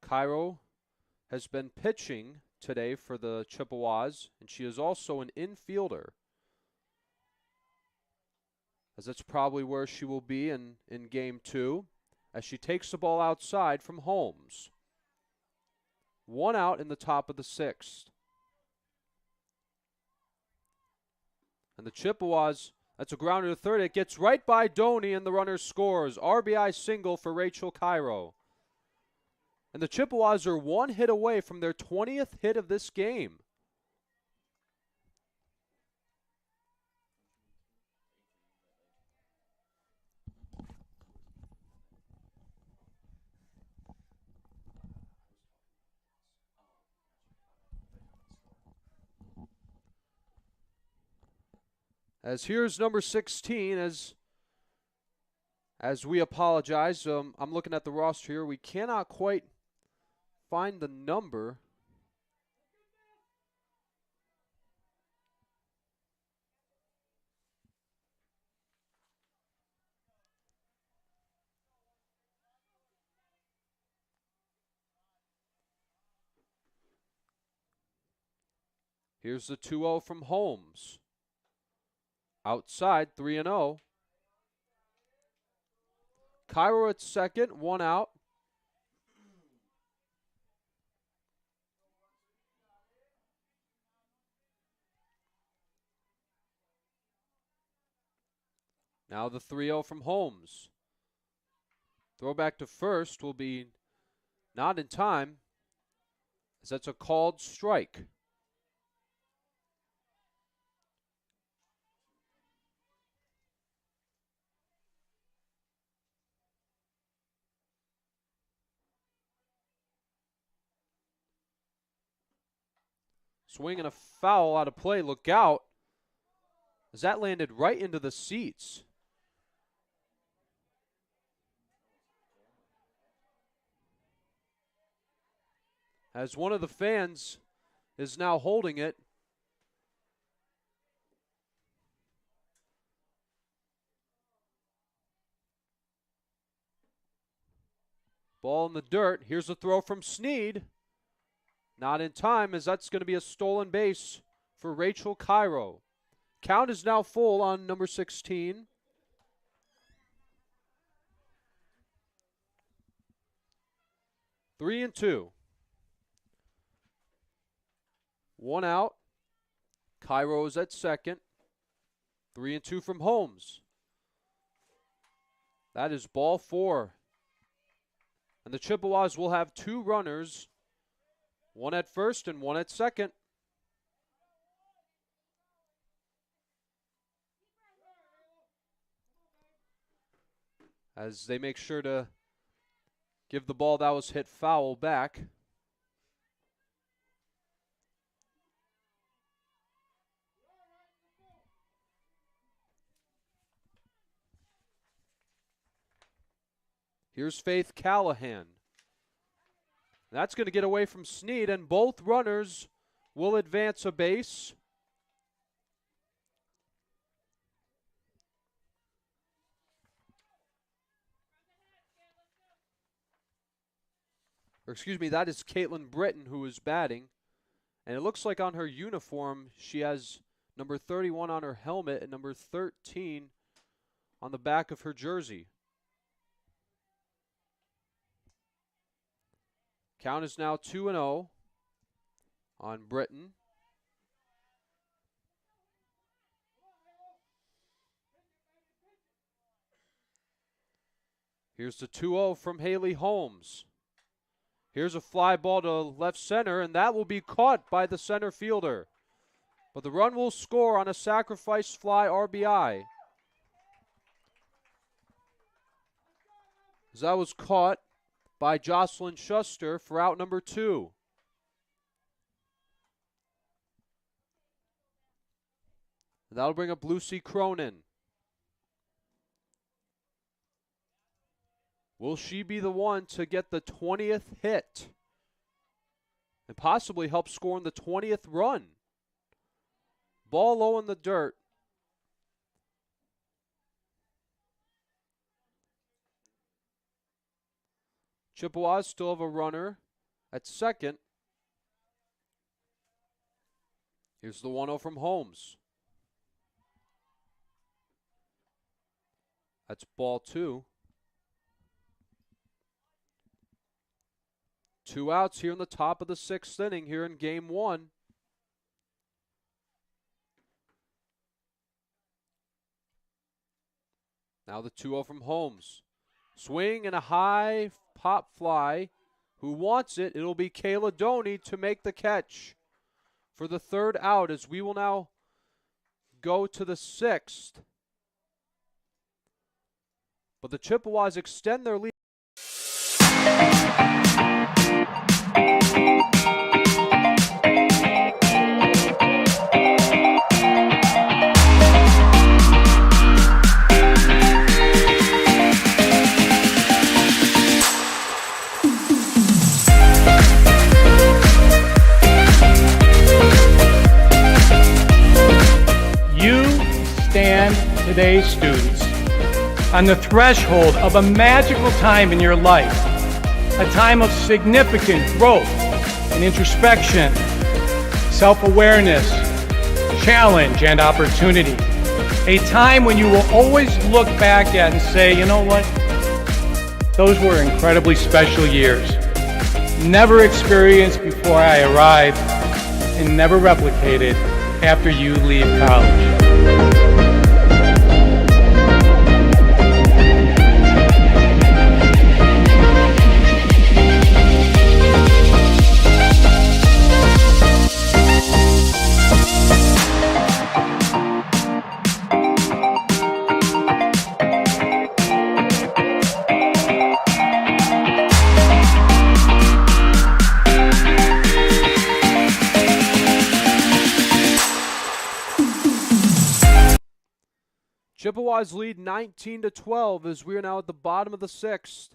Cairo has been pitching today for the Chippewas, and she is also an infielder, as that's probably where she will be in game two, as she takes the ball outside from Holmes. One out in the top of the sixth. And the Chippewas, that's a grounder to third. It gets right by Doney, and the runner scores. RBI single for Rachel Cairo. And the Chippewas are one hit away from their 20th hit of this game. As here's number 16, as we apologize, I'm looking at the roster here. We cannot quite find the number. Here's the 2-0 from Holmes. Outside, 3-0. Cairo at second, one out. Now the 3-0 from Holmes. Throw back to first will be not in time, as that's a called strike. Swing and a foul out of play. Look out, as that landed right into the seats. As one of the fans is now holding it. Ball in the dirt. Here's a throw from Sneed. Not in time, as that's going to be a stolen base for Rachel Cairo. Count is now full on number 16. Three and two. One out. Cairo is at second. 3-2 from Holmes. That is ball four. And the Chippewas will have two runners, one at first and one at second. As they make sure to give the ball that was hit foul back. Here's Faith Callahan. That's going to get away from Sneed, and both runners will advance a base. Or excuse me, that is Caitlin Britton who is batting. And it looks like on her uniform she has number 31 on her helmet and number 13 on the back of her jersey. Count is now 2-0 on Britton. Here's the 2-0 from Haley Holmes. Here's a fly ball to left center, and that will be caught by the center fielder. But the run will score on a sacrifice fly RBI. As that was caught by Jocelyn Schuster for out number 2. And that'll bring up Lucy Cronin. Will she be the one to get the 20th hit and possibly help score in the 20th run? Ball low in the dirt. Chippewas still have a runner at second. Here's the 1-0 from Holmes. That's ball 2. 2 outs here in the top of the 6th inning here in game 1. Now the 2-0 from Holmes. Swing and a high pop fly. Who wants it? It'll be Kayla Doney to make the catch for the 3rd out, as we will now go to the 6th. But the Chippewas extend their lead. Today's students on the threshold of a magical time in your life, a time of significant growth and introspection, self-awareness, challenge, and opportunity. A time when you will always look back at and say, you know what? Those were incredibly special years. Never experienced before I arrived and never replicated after you leave college. Chippewas lead 19-12 as we are now at the bottom of the 6th.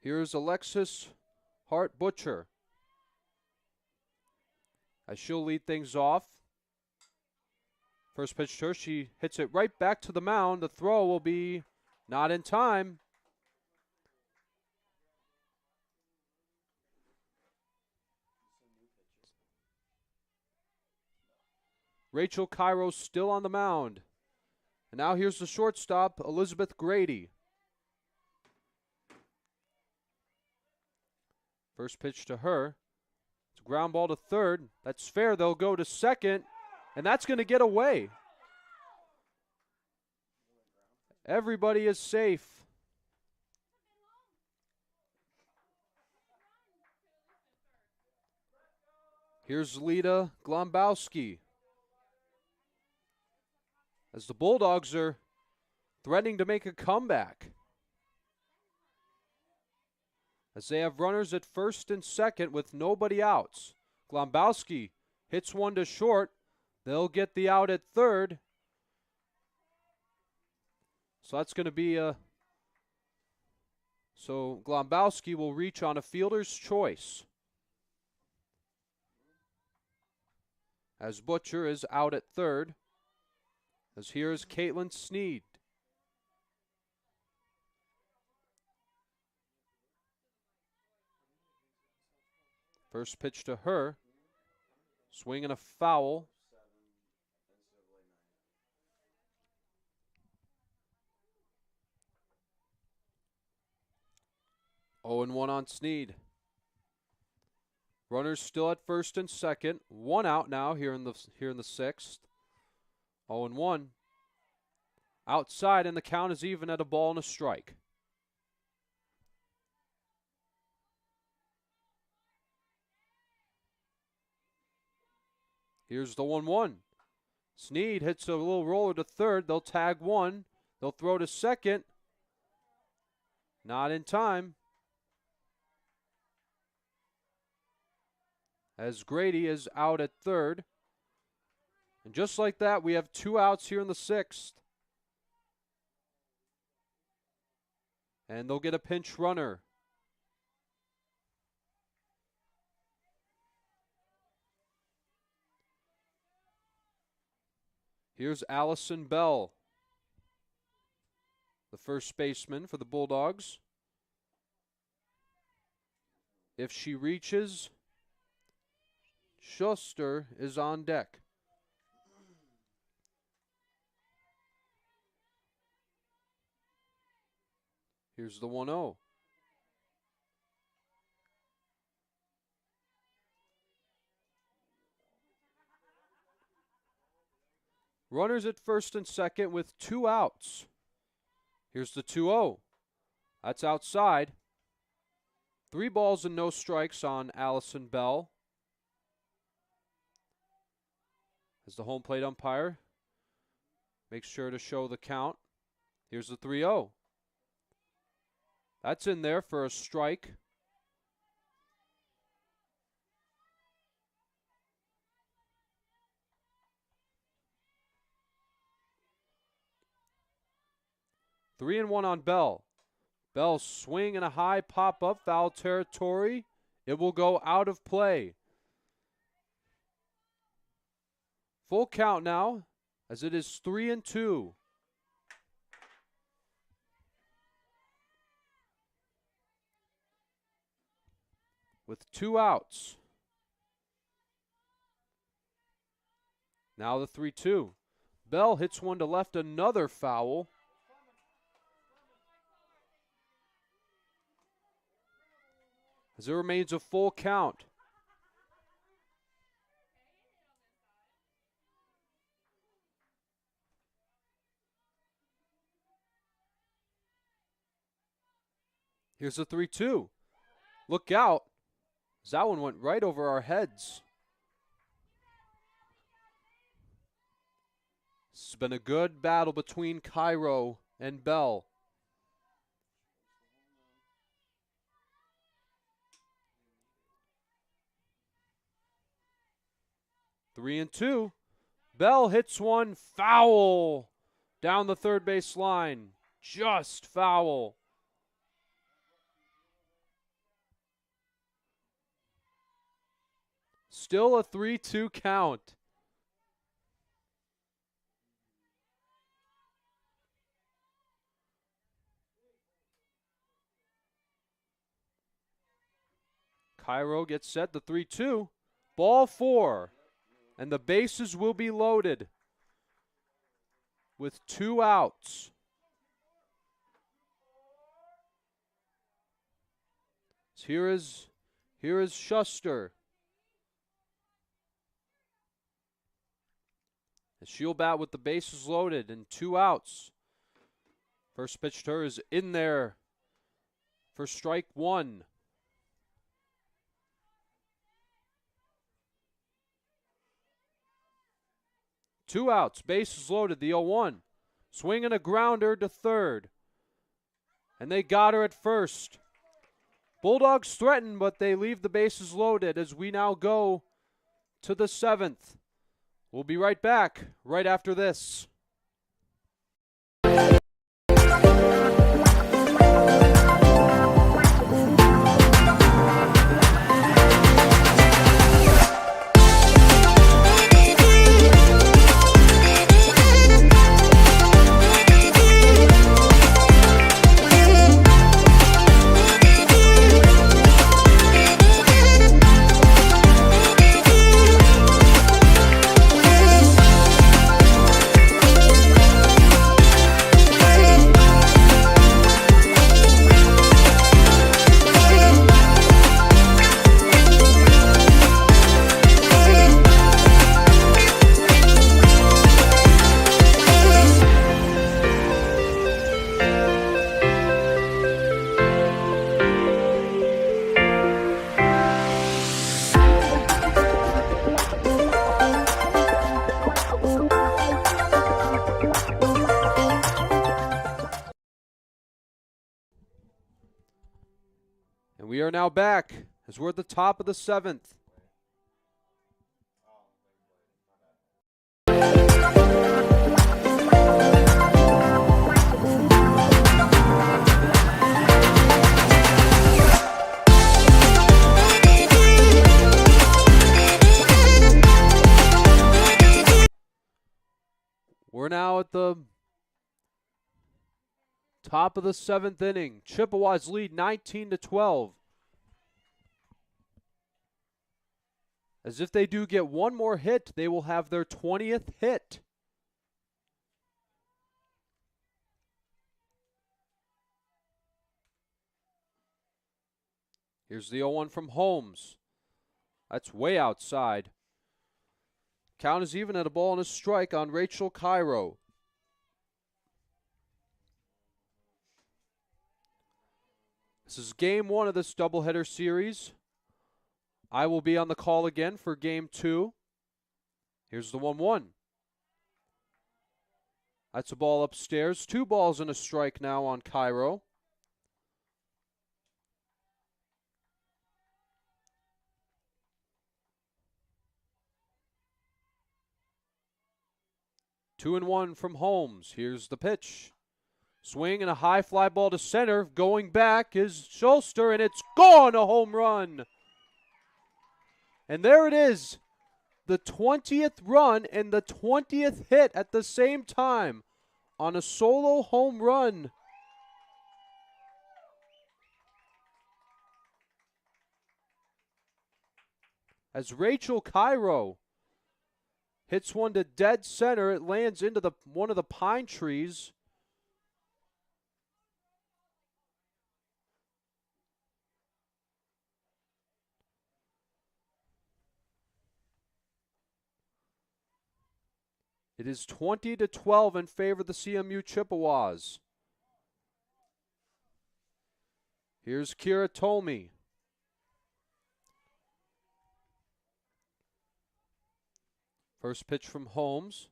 Here's Alexis Hart-Butcher as she'll lead things off. First pitch to her, she hits it right back to the mound. The throw will be not in time. Rachel Cairo still on the mound. And now here's the shortstop, Elizabeth Grady. First pitch to her. It's a ground ball to third. That's fair. They'll go to second, and that's going to get away. Everybody is safe. Here's Lita Glombowski, as the Bulldogs are threatening to make a comeback, as they have runners at first and second with nobody outs. Glombowski hits one to short. They'll get the out at third. So that's going to be so Glombowski will reach on a fielder's choice, as Butcher is out at third. As here's Caitlin Sneed. First pitch to her. Swing and a foul. Oh, and 1 on Sneed. Runners still at first and second. 1 out now here in the 6th. 0-1. Outside, and the count is even at a ball and a strike. Here's the 1-1. Sneed hits a little roller to third. They'll tag one. They'll throw to second. Not in time. As Grady is out at third. And just like that, we have 2 outs here in the 6th. And they'll get a pinch runner. Here's Allison Bell, the first baseman for the Bulldogs. If she reaches, Schuster is on deck. Here's the 1-0. Runners at first and second with 2 outs. Here's the 2-0. That's outside. 3 balls and no strikes on Allison Bell. As the home plate umpire makes sure to show the count. Here's the 3-0. That's in there for a strike. Three and 1 on Bell. Bell swing and a high pop up, foul territory. It will go out of play. Full count now, as it is 3-2. With 2 outs. Now the 3-2. Bell hits one to left, another foul. As there remains a full count. Here's the 3-2. Look out. That one went right over our heads. This has been a good battle between Cairo and Bell. Three and 2. Bell hits one foul down the third base line. Just foul. Still a 3-2 count. Cairo gets set, the 3-2. Ball 4. And the bases will be loaded with 2 outs. So here is Schuster. And she'll bat with the bases loaded and 2 outs. First pitch to her is in there for strike 1. Two outs, bases loaded, the 0-1. Swinging a grounder to third. And they got her at first. Bulldogs threaten, but they leave the bases loaded as we now go to the 7th. We'll be right back right after this. We are now back as we're at the top of the 7th. We're now at the top of the 7th inning. Chippewas lead 19-12. As if they do get one more hit, they will have their 20th hit. Here's the 0-1 from Holmes. That's way outside. Count is even at a ball and a strike on Rachel Cairo. This is game 1 of this doubleheader series. I will be on the call again for game 2. Here's the 1-1. That's a ball upstairs. 2 balls and a strike now on Cairo. Two and 1 from Holmes. Here's the pitch. Swing and a high fly ball to center. Going back is Schulster, and it's gone, a home run. And there it is. The 20th run and the 20th hit at the same time on a solo home run. As Rachel Cairo hits one to dead center, it lands into one of the pine trees. It is 20-12 in favor of the CMU Chippewas. Here's Kira Tolme. First pitch from Holmes.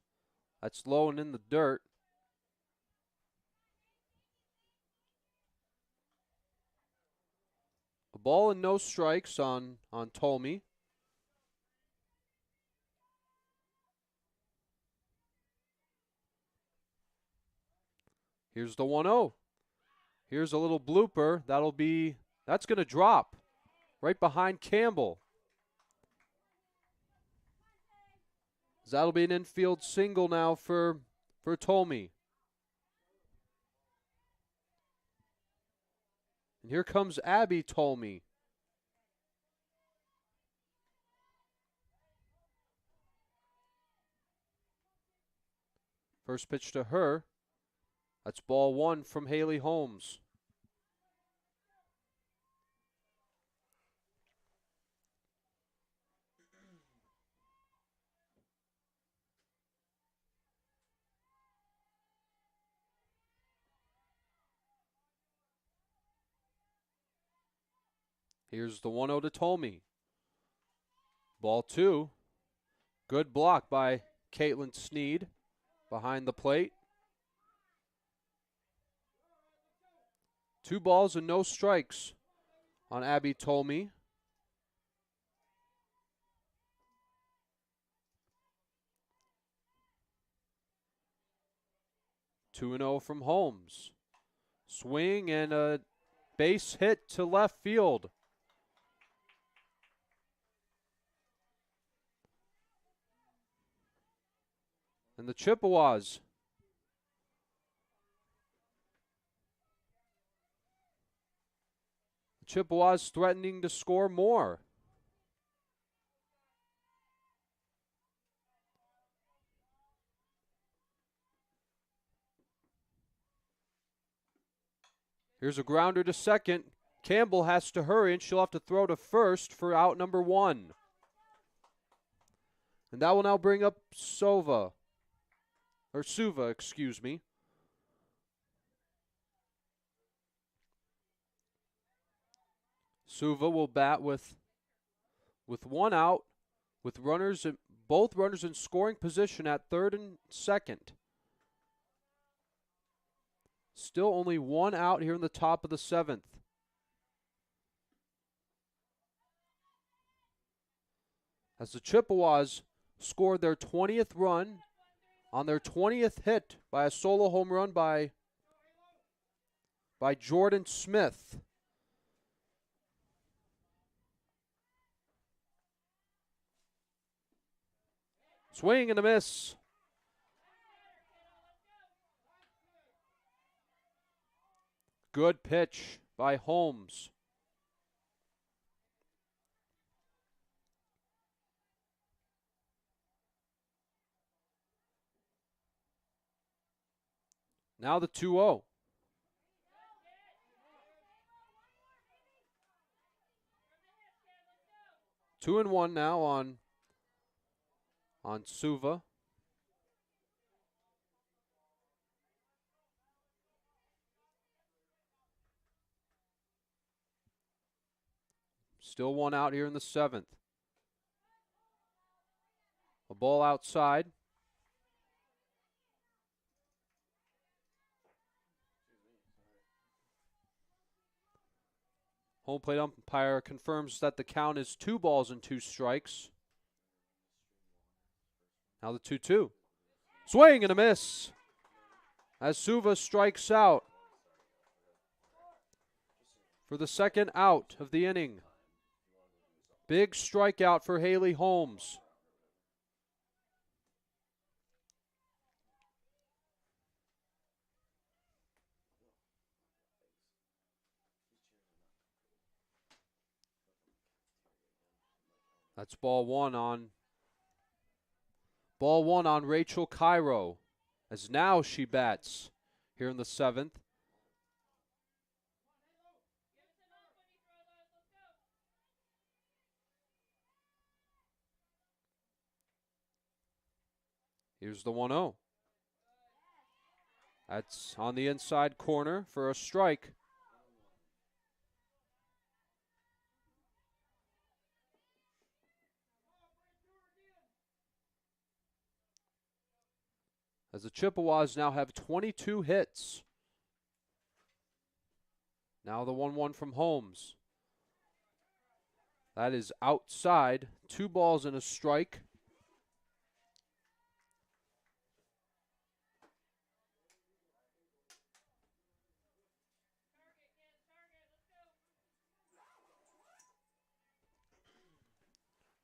That's low and in the dirt. A ball and no strikes on Tolme. Here's the 1-0. Here's a little blooper. That's going to drop right behind Campbell. That'll be an infield single now for Tolme. And here comes Abby Tolme. First pitch to her. That's ball 1 from Haley Holmes. Here's the 1-0 to Tolme. Ball 2. Good block by Caitlin Sneed behind the plate. 2 balls and no strikes on Abby Tolme. Two and 0 from Holmes. Swing and a base hit to left field. And the Chippewas threatening to score more. Here's a grounder to second. Campbell has to hurry, and she'll have to throw to first for out number 1. And that will now bring up Suva, excuse me. Suva will bat with 1 out, with both runners in scoring position at third and second. Still only 1 out here in the top of the 7th. as the Chippewas scored their 20th run on their 20th hit by a solo home run by Jordan Smith. Swing and a miss. Good pitch by Holmes. Now the 2-0. 2-1 now on Suva. Still one out here in the 7th. A ball outside. Home plate umpire confirms that the count is 2 balls and 2 strikes. Now the 2-2. Swing and a miss as Suva strikes out for the second out of the inning. Big strikeout for Haley Holmes. That's ball one on Rachel Cairo, as now she bats here in the 7th. Here's the 1-0. That's on the inside corner for a strike. As the Chippewas now have 22 hits. Now the 1-1 from Holmes. That is outside. 2 balls and a strike.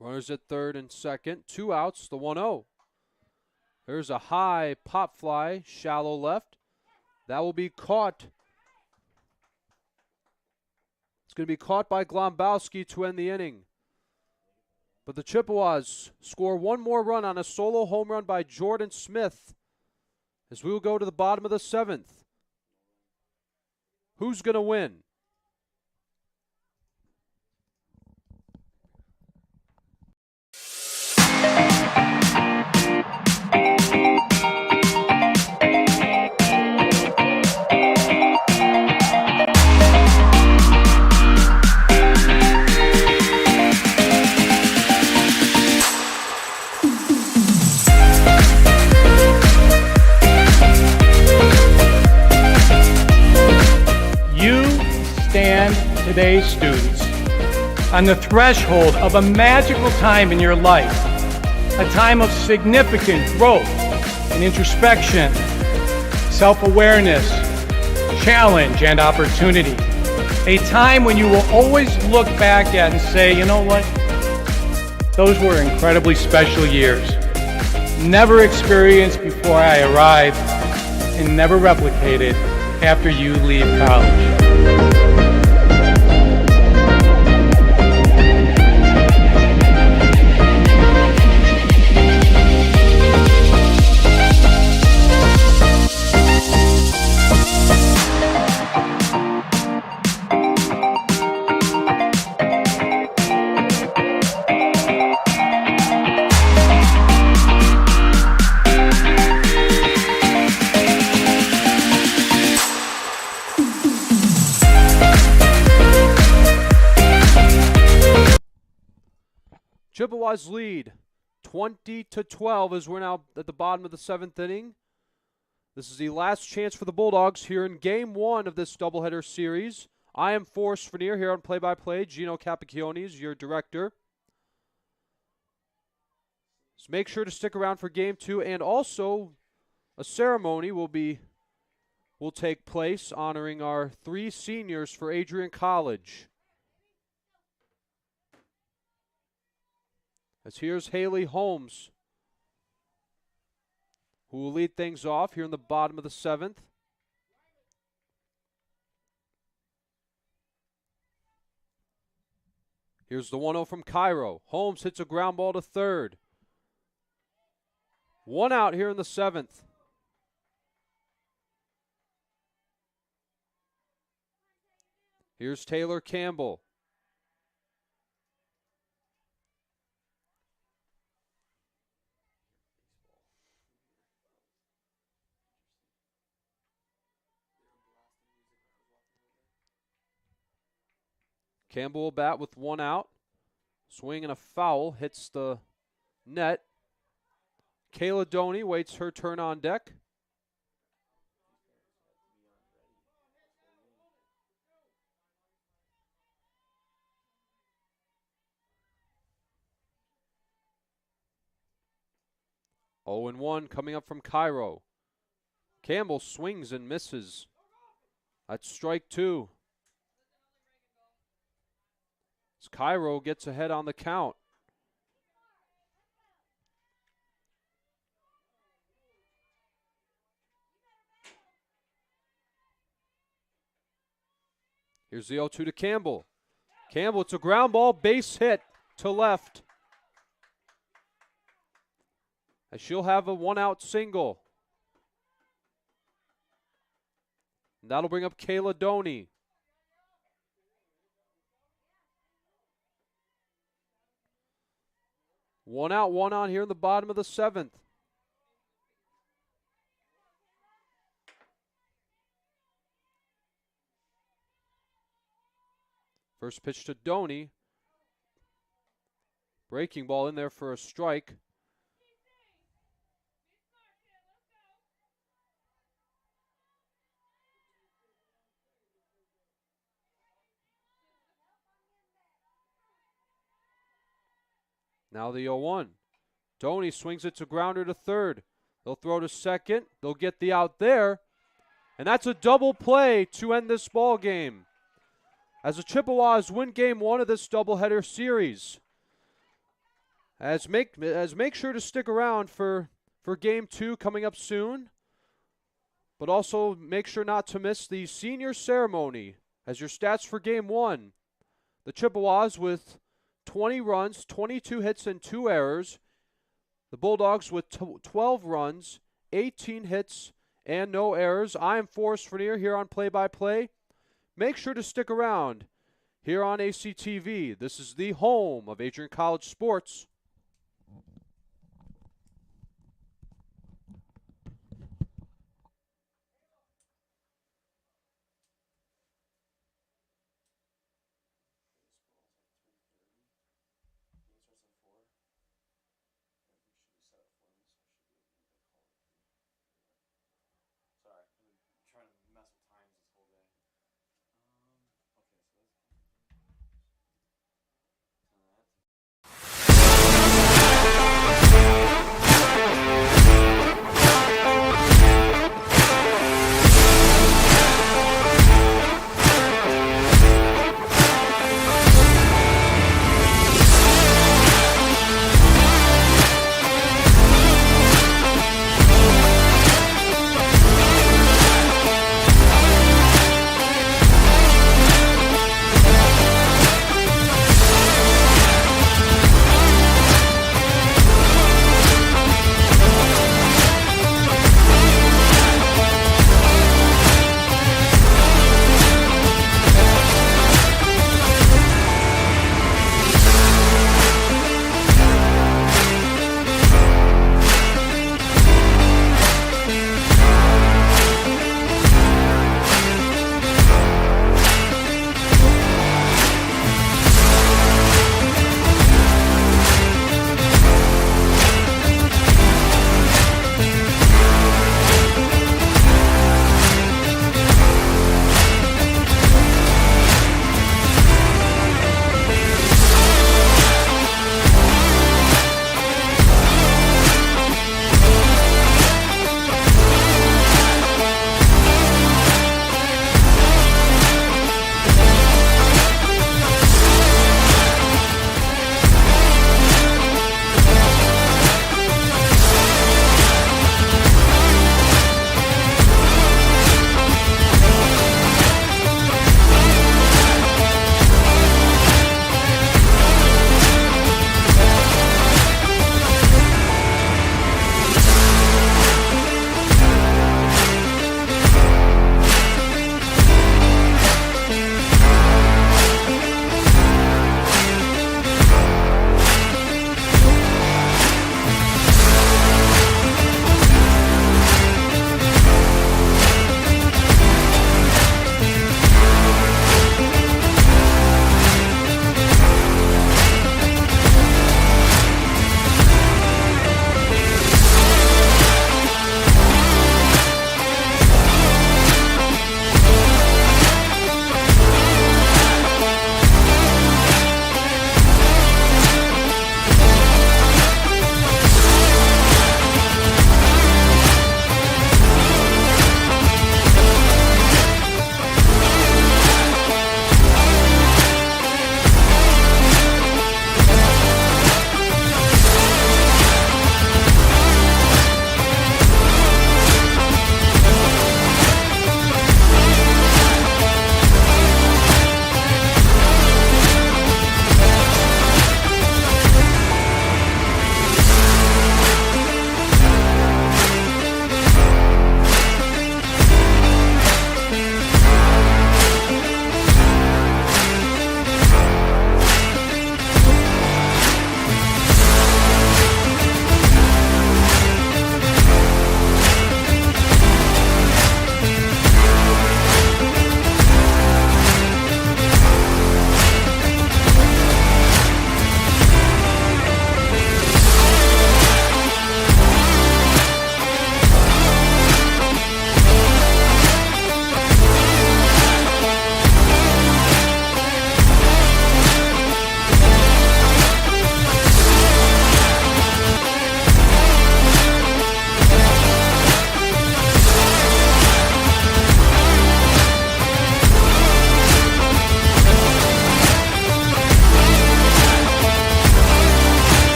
Runners at third and second. 2 outs, the 1-0. There's a high pop fly, shallow left. That will be caught. It's going to be caught by Glombowski to end the inning. But the Chippewas score one more run on a solo home run by Jordan Smith as we will go to the bottom of the 7th. Who's going to win? Today's students on the threshold of a magical time in your life, a time of significant growth and introspection, self-awareness, challenge, and opportunity. A time when you will always look back at and say, you know what? Those were incredibly special years. Never experienced before I arrived and never replicated after you leave college. Chippewas lead 20-12 as we're now at the bottom of the 7th inning. This is the last chance for the Bulldogs here in Game 1 of this doubleheader series. I am Forrest Vernier here on Play-by-Play. Gino Capicchione is your director. So make sure to stick around for game 2, and also a ceremony will take place honoring our 3 seniors for Adrian College. As here's Haley Holmes, who will lead things off here in the bottom of the 7th. Here's the 1-0 from Cairo. Holmes hits a ground ball to third. 1 out here in the 7th. Here's Taylor Campbell. Campbell will bat with 1 out. Swing and a foul hits the net. Kayla Doney waits her turn on deck. Oh, 0-1 coming up from Cairo. Campbell swings and misses. That's strike 2. As Cairo gets ahead on the count. Here's the 0-2 to Campbell. Campbell, it's a ground ball, base hit to left. As she'll have a 1-out single. And that'll bring up Kayla Doney. One out, 1 on here in the bottom of the 7th. First pitch to Doney. Breaking ball in there for a strike. Now the 0-1. Doney swings it to grounder to third. They'll throw to second. They'll get the out there. And that's a double play to end this ball game. As the Chippewas win game 1 of this doubleheader series. As make sure to stick around for game 2 coming up soon. But also make sure not to miss the senior ceremony. As your stats for game 1. The Chippewas with 20 runs, 22 hits, and 2 errors. The Bulldogs with 12 runs, 18 hits, and no errors. I am Forrest Vernier here on Play by Play. Make sure to stick around here on ACTV. This is the home of Adrian College Sports.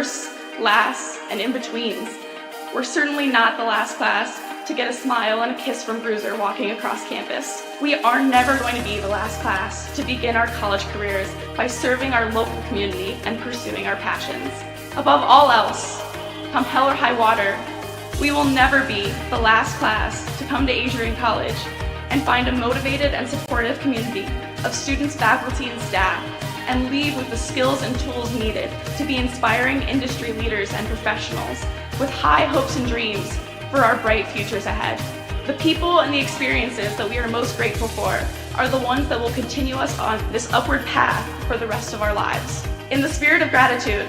firsts, lasts, and in-betweens, we're certainly not the last class to get a smile and a kiss from Bruiser walking across campus. We are never going to be the last class to begin our college careers by serving our local community and pursuing our passions. Above all else, come hell or high water, we will never be the last class to come to Adrian College and find a motivated and supportive community of students, faculty, and staff, and leave with the skills and tools needed to be inspiring industry leaders and professionals with high hopes and dreams for our bright futures ahead. The people and the experiences that we are most grateful for are the ones that will continue us on this upward path for the rest of our lives. In the spirit of gratitude,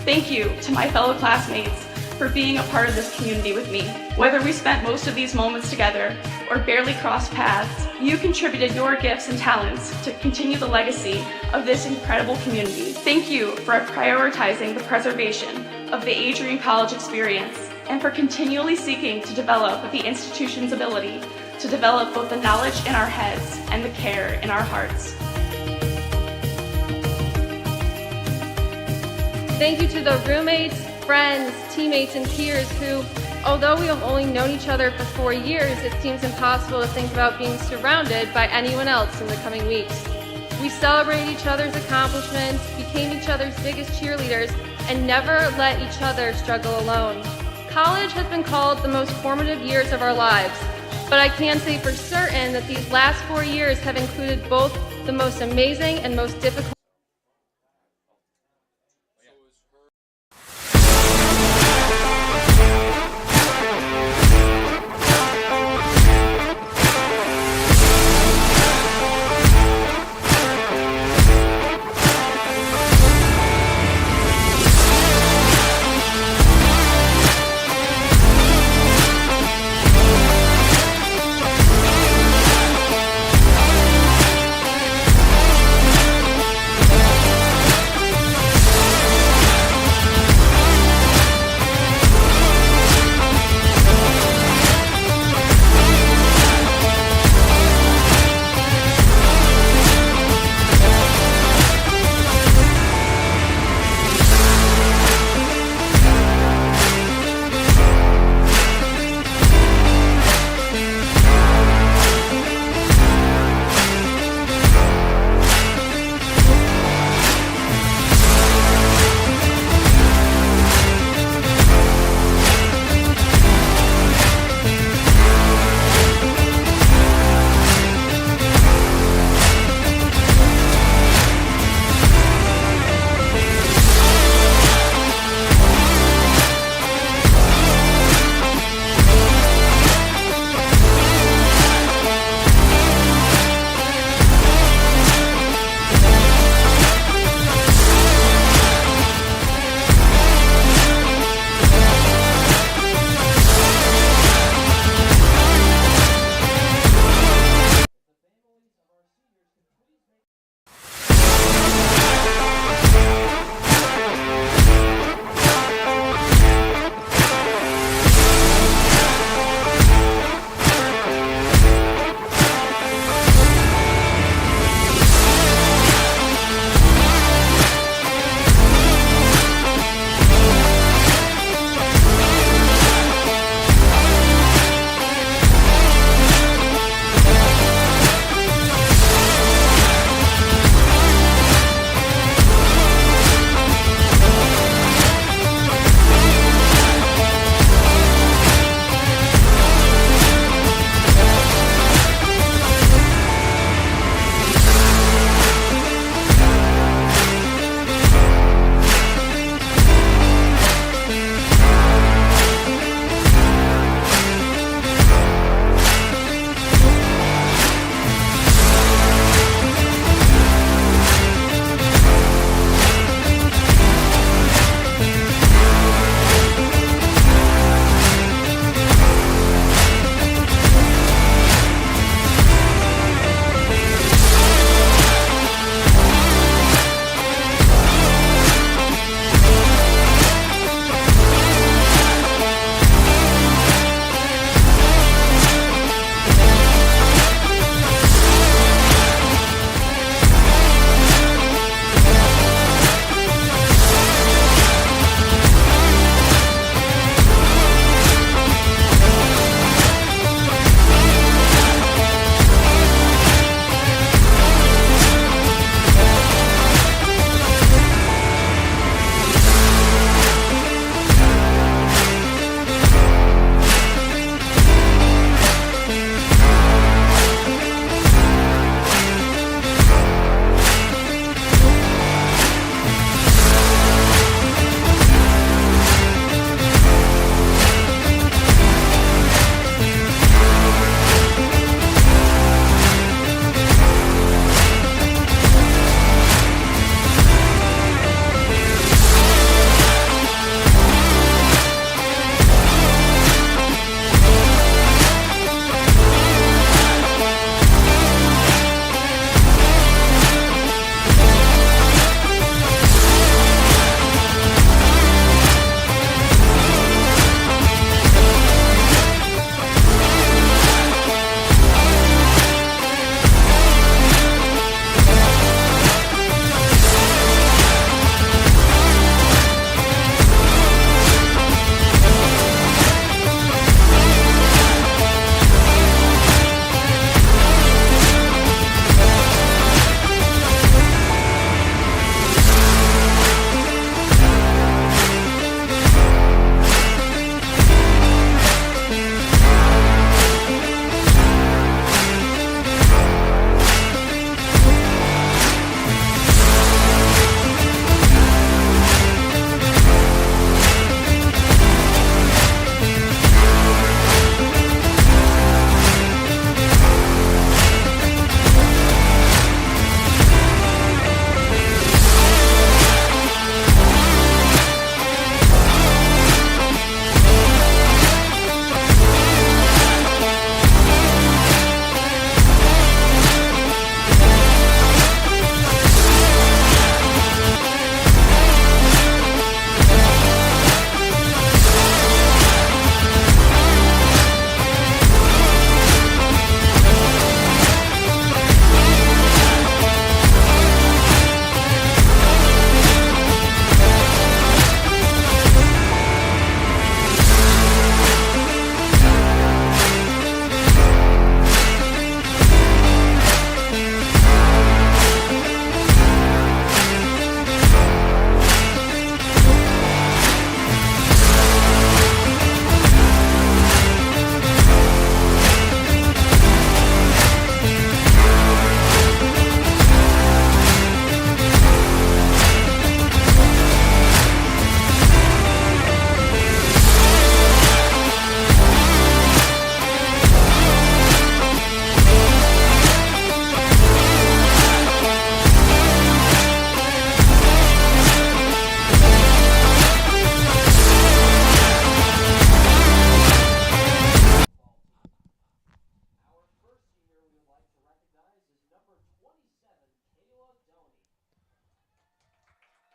thank you to my fellow classmates for being a part of this community with me. Whether we spent most of these moments together or barely crossed paths, you contributed your gifts and talents to continue the legacy of this incredible community. Thank you for prioritizing the preservation of the Adrian College experience and for continually seeking to develop the institution's ability to develop both the knowledge in our heads and the care in our hearts. Thank you to the roommates, friends, teammates, and peers who, although we have only known each other for 4 years, it seems impossible to think about being surrounded by anyone else in the coming weeks. We celebrated each other's accomplishments, became each other's biggest cheerleaders, and never let each other struggle alone. College has been called the most formative years of our lives, but I can say for certain that these last 4 years have included both the most amazing and most difficult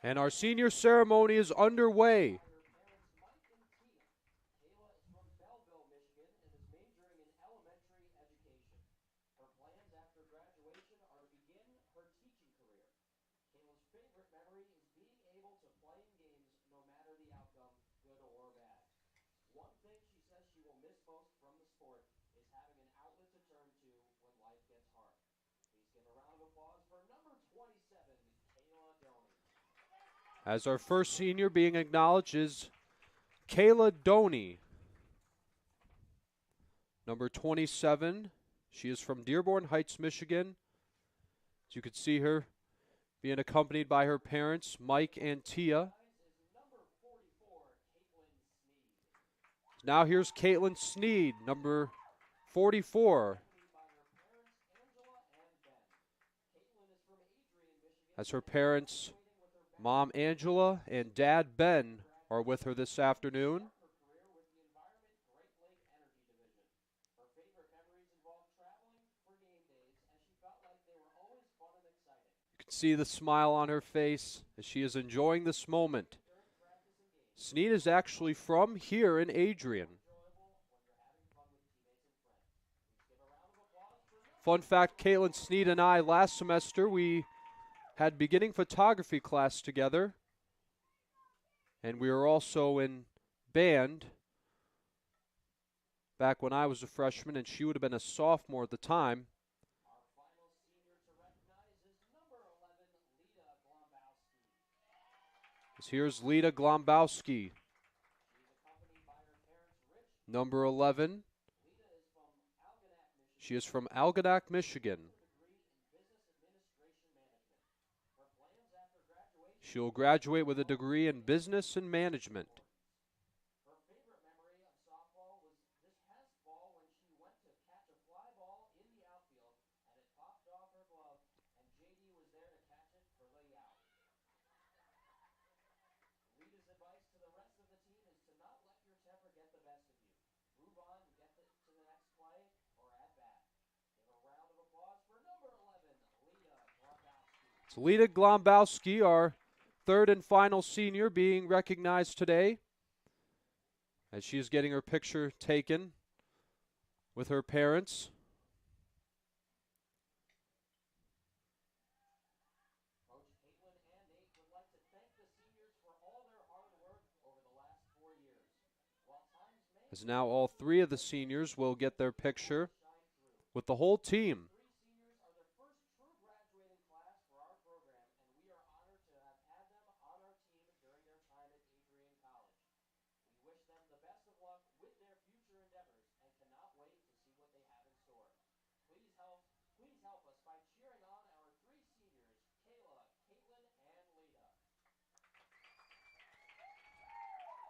And our senior ceremony is underway. As our first senior being acknowledged is Kayla Doney, number 27. She is from Dearborn Heights, Michigan. As you can see her being accompanied by her parents, Mike and Tia. Now here's Caitlin Sneed, number 44. As her parents, Mom Angela and Dad Ben, are with her this afternoon. You can see the smile on her face as she is enjoying this moment. Sneed is actually from here in Adrian. Fun fact, Caitlin Sneed and I, last semester, we had beginning photography class together. And we were also in band back when I was a freshman, and she would have been a sophomore at the time. Here's Lita Glombowski, number 11. She is from Algonac, Michigan. She'll graduate with a degree in business and management. It's Lita Glombowski, our third and final senior, being recognized today as she is getting her picture taken with her parents. As now all three of the seniors will get their picture with the whole team.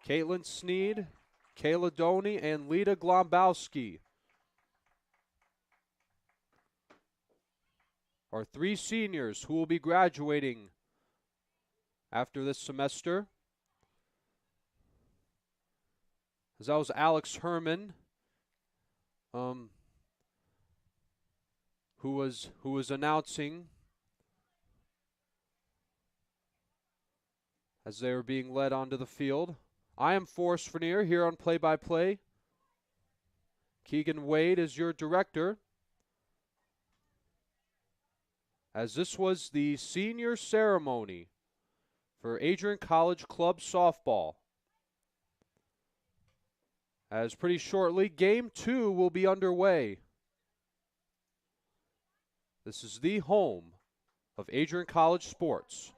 Caitlin Sneed, Kayla Doney, and Lita Glombowski are three seniors who will be graduating after this semester. As that was Alex Herman, who was announcing as they were being led onto the field. I am Forrest Vernier here on Play-by-Play. Keegan Wade is your director. As this was the senior ceremony for Adrian College Club Softball. As pretty shortly, Game 2 will be underway. This is the home of Adrian College Sports.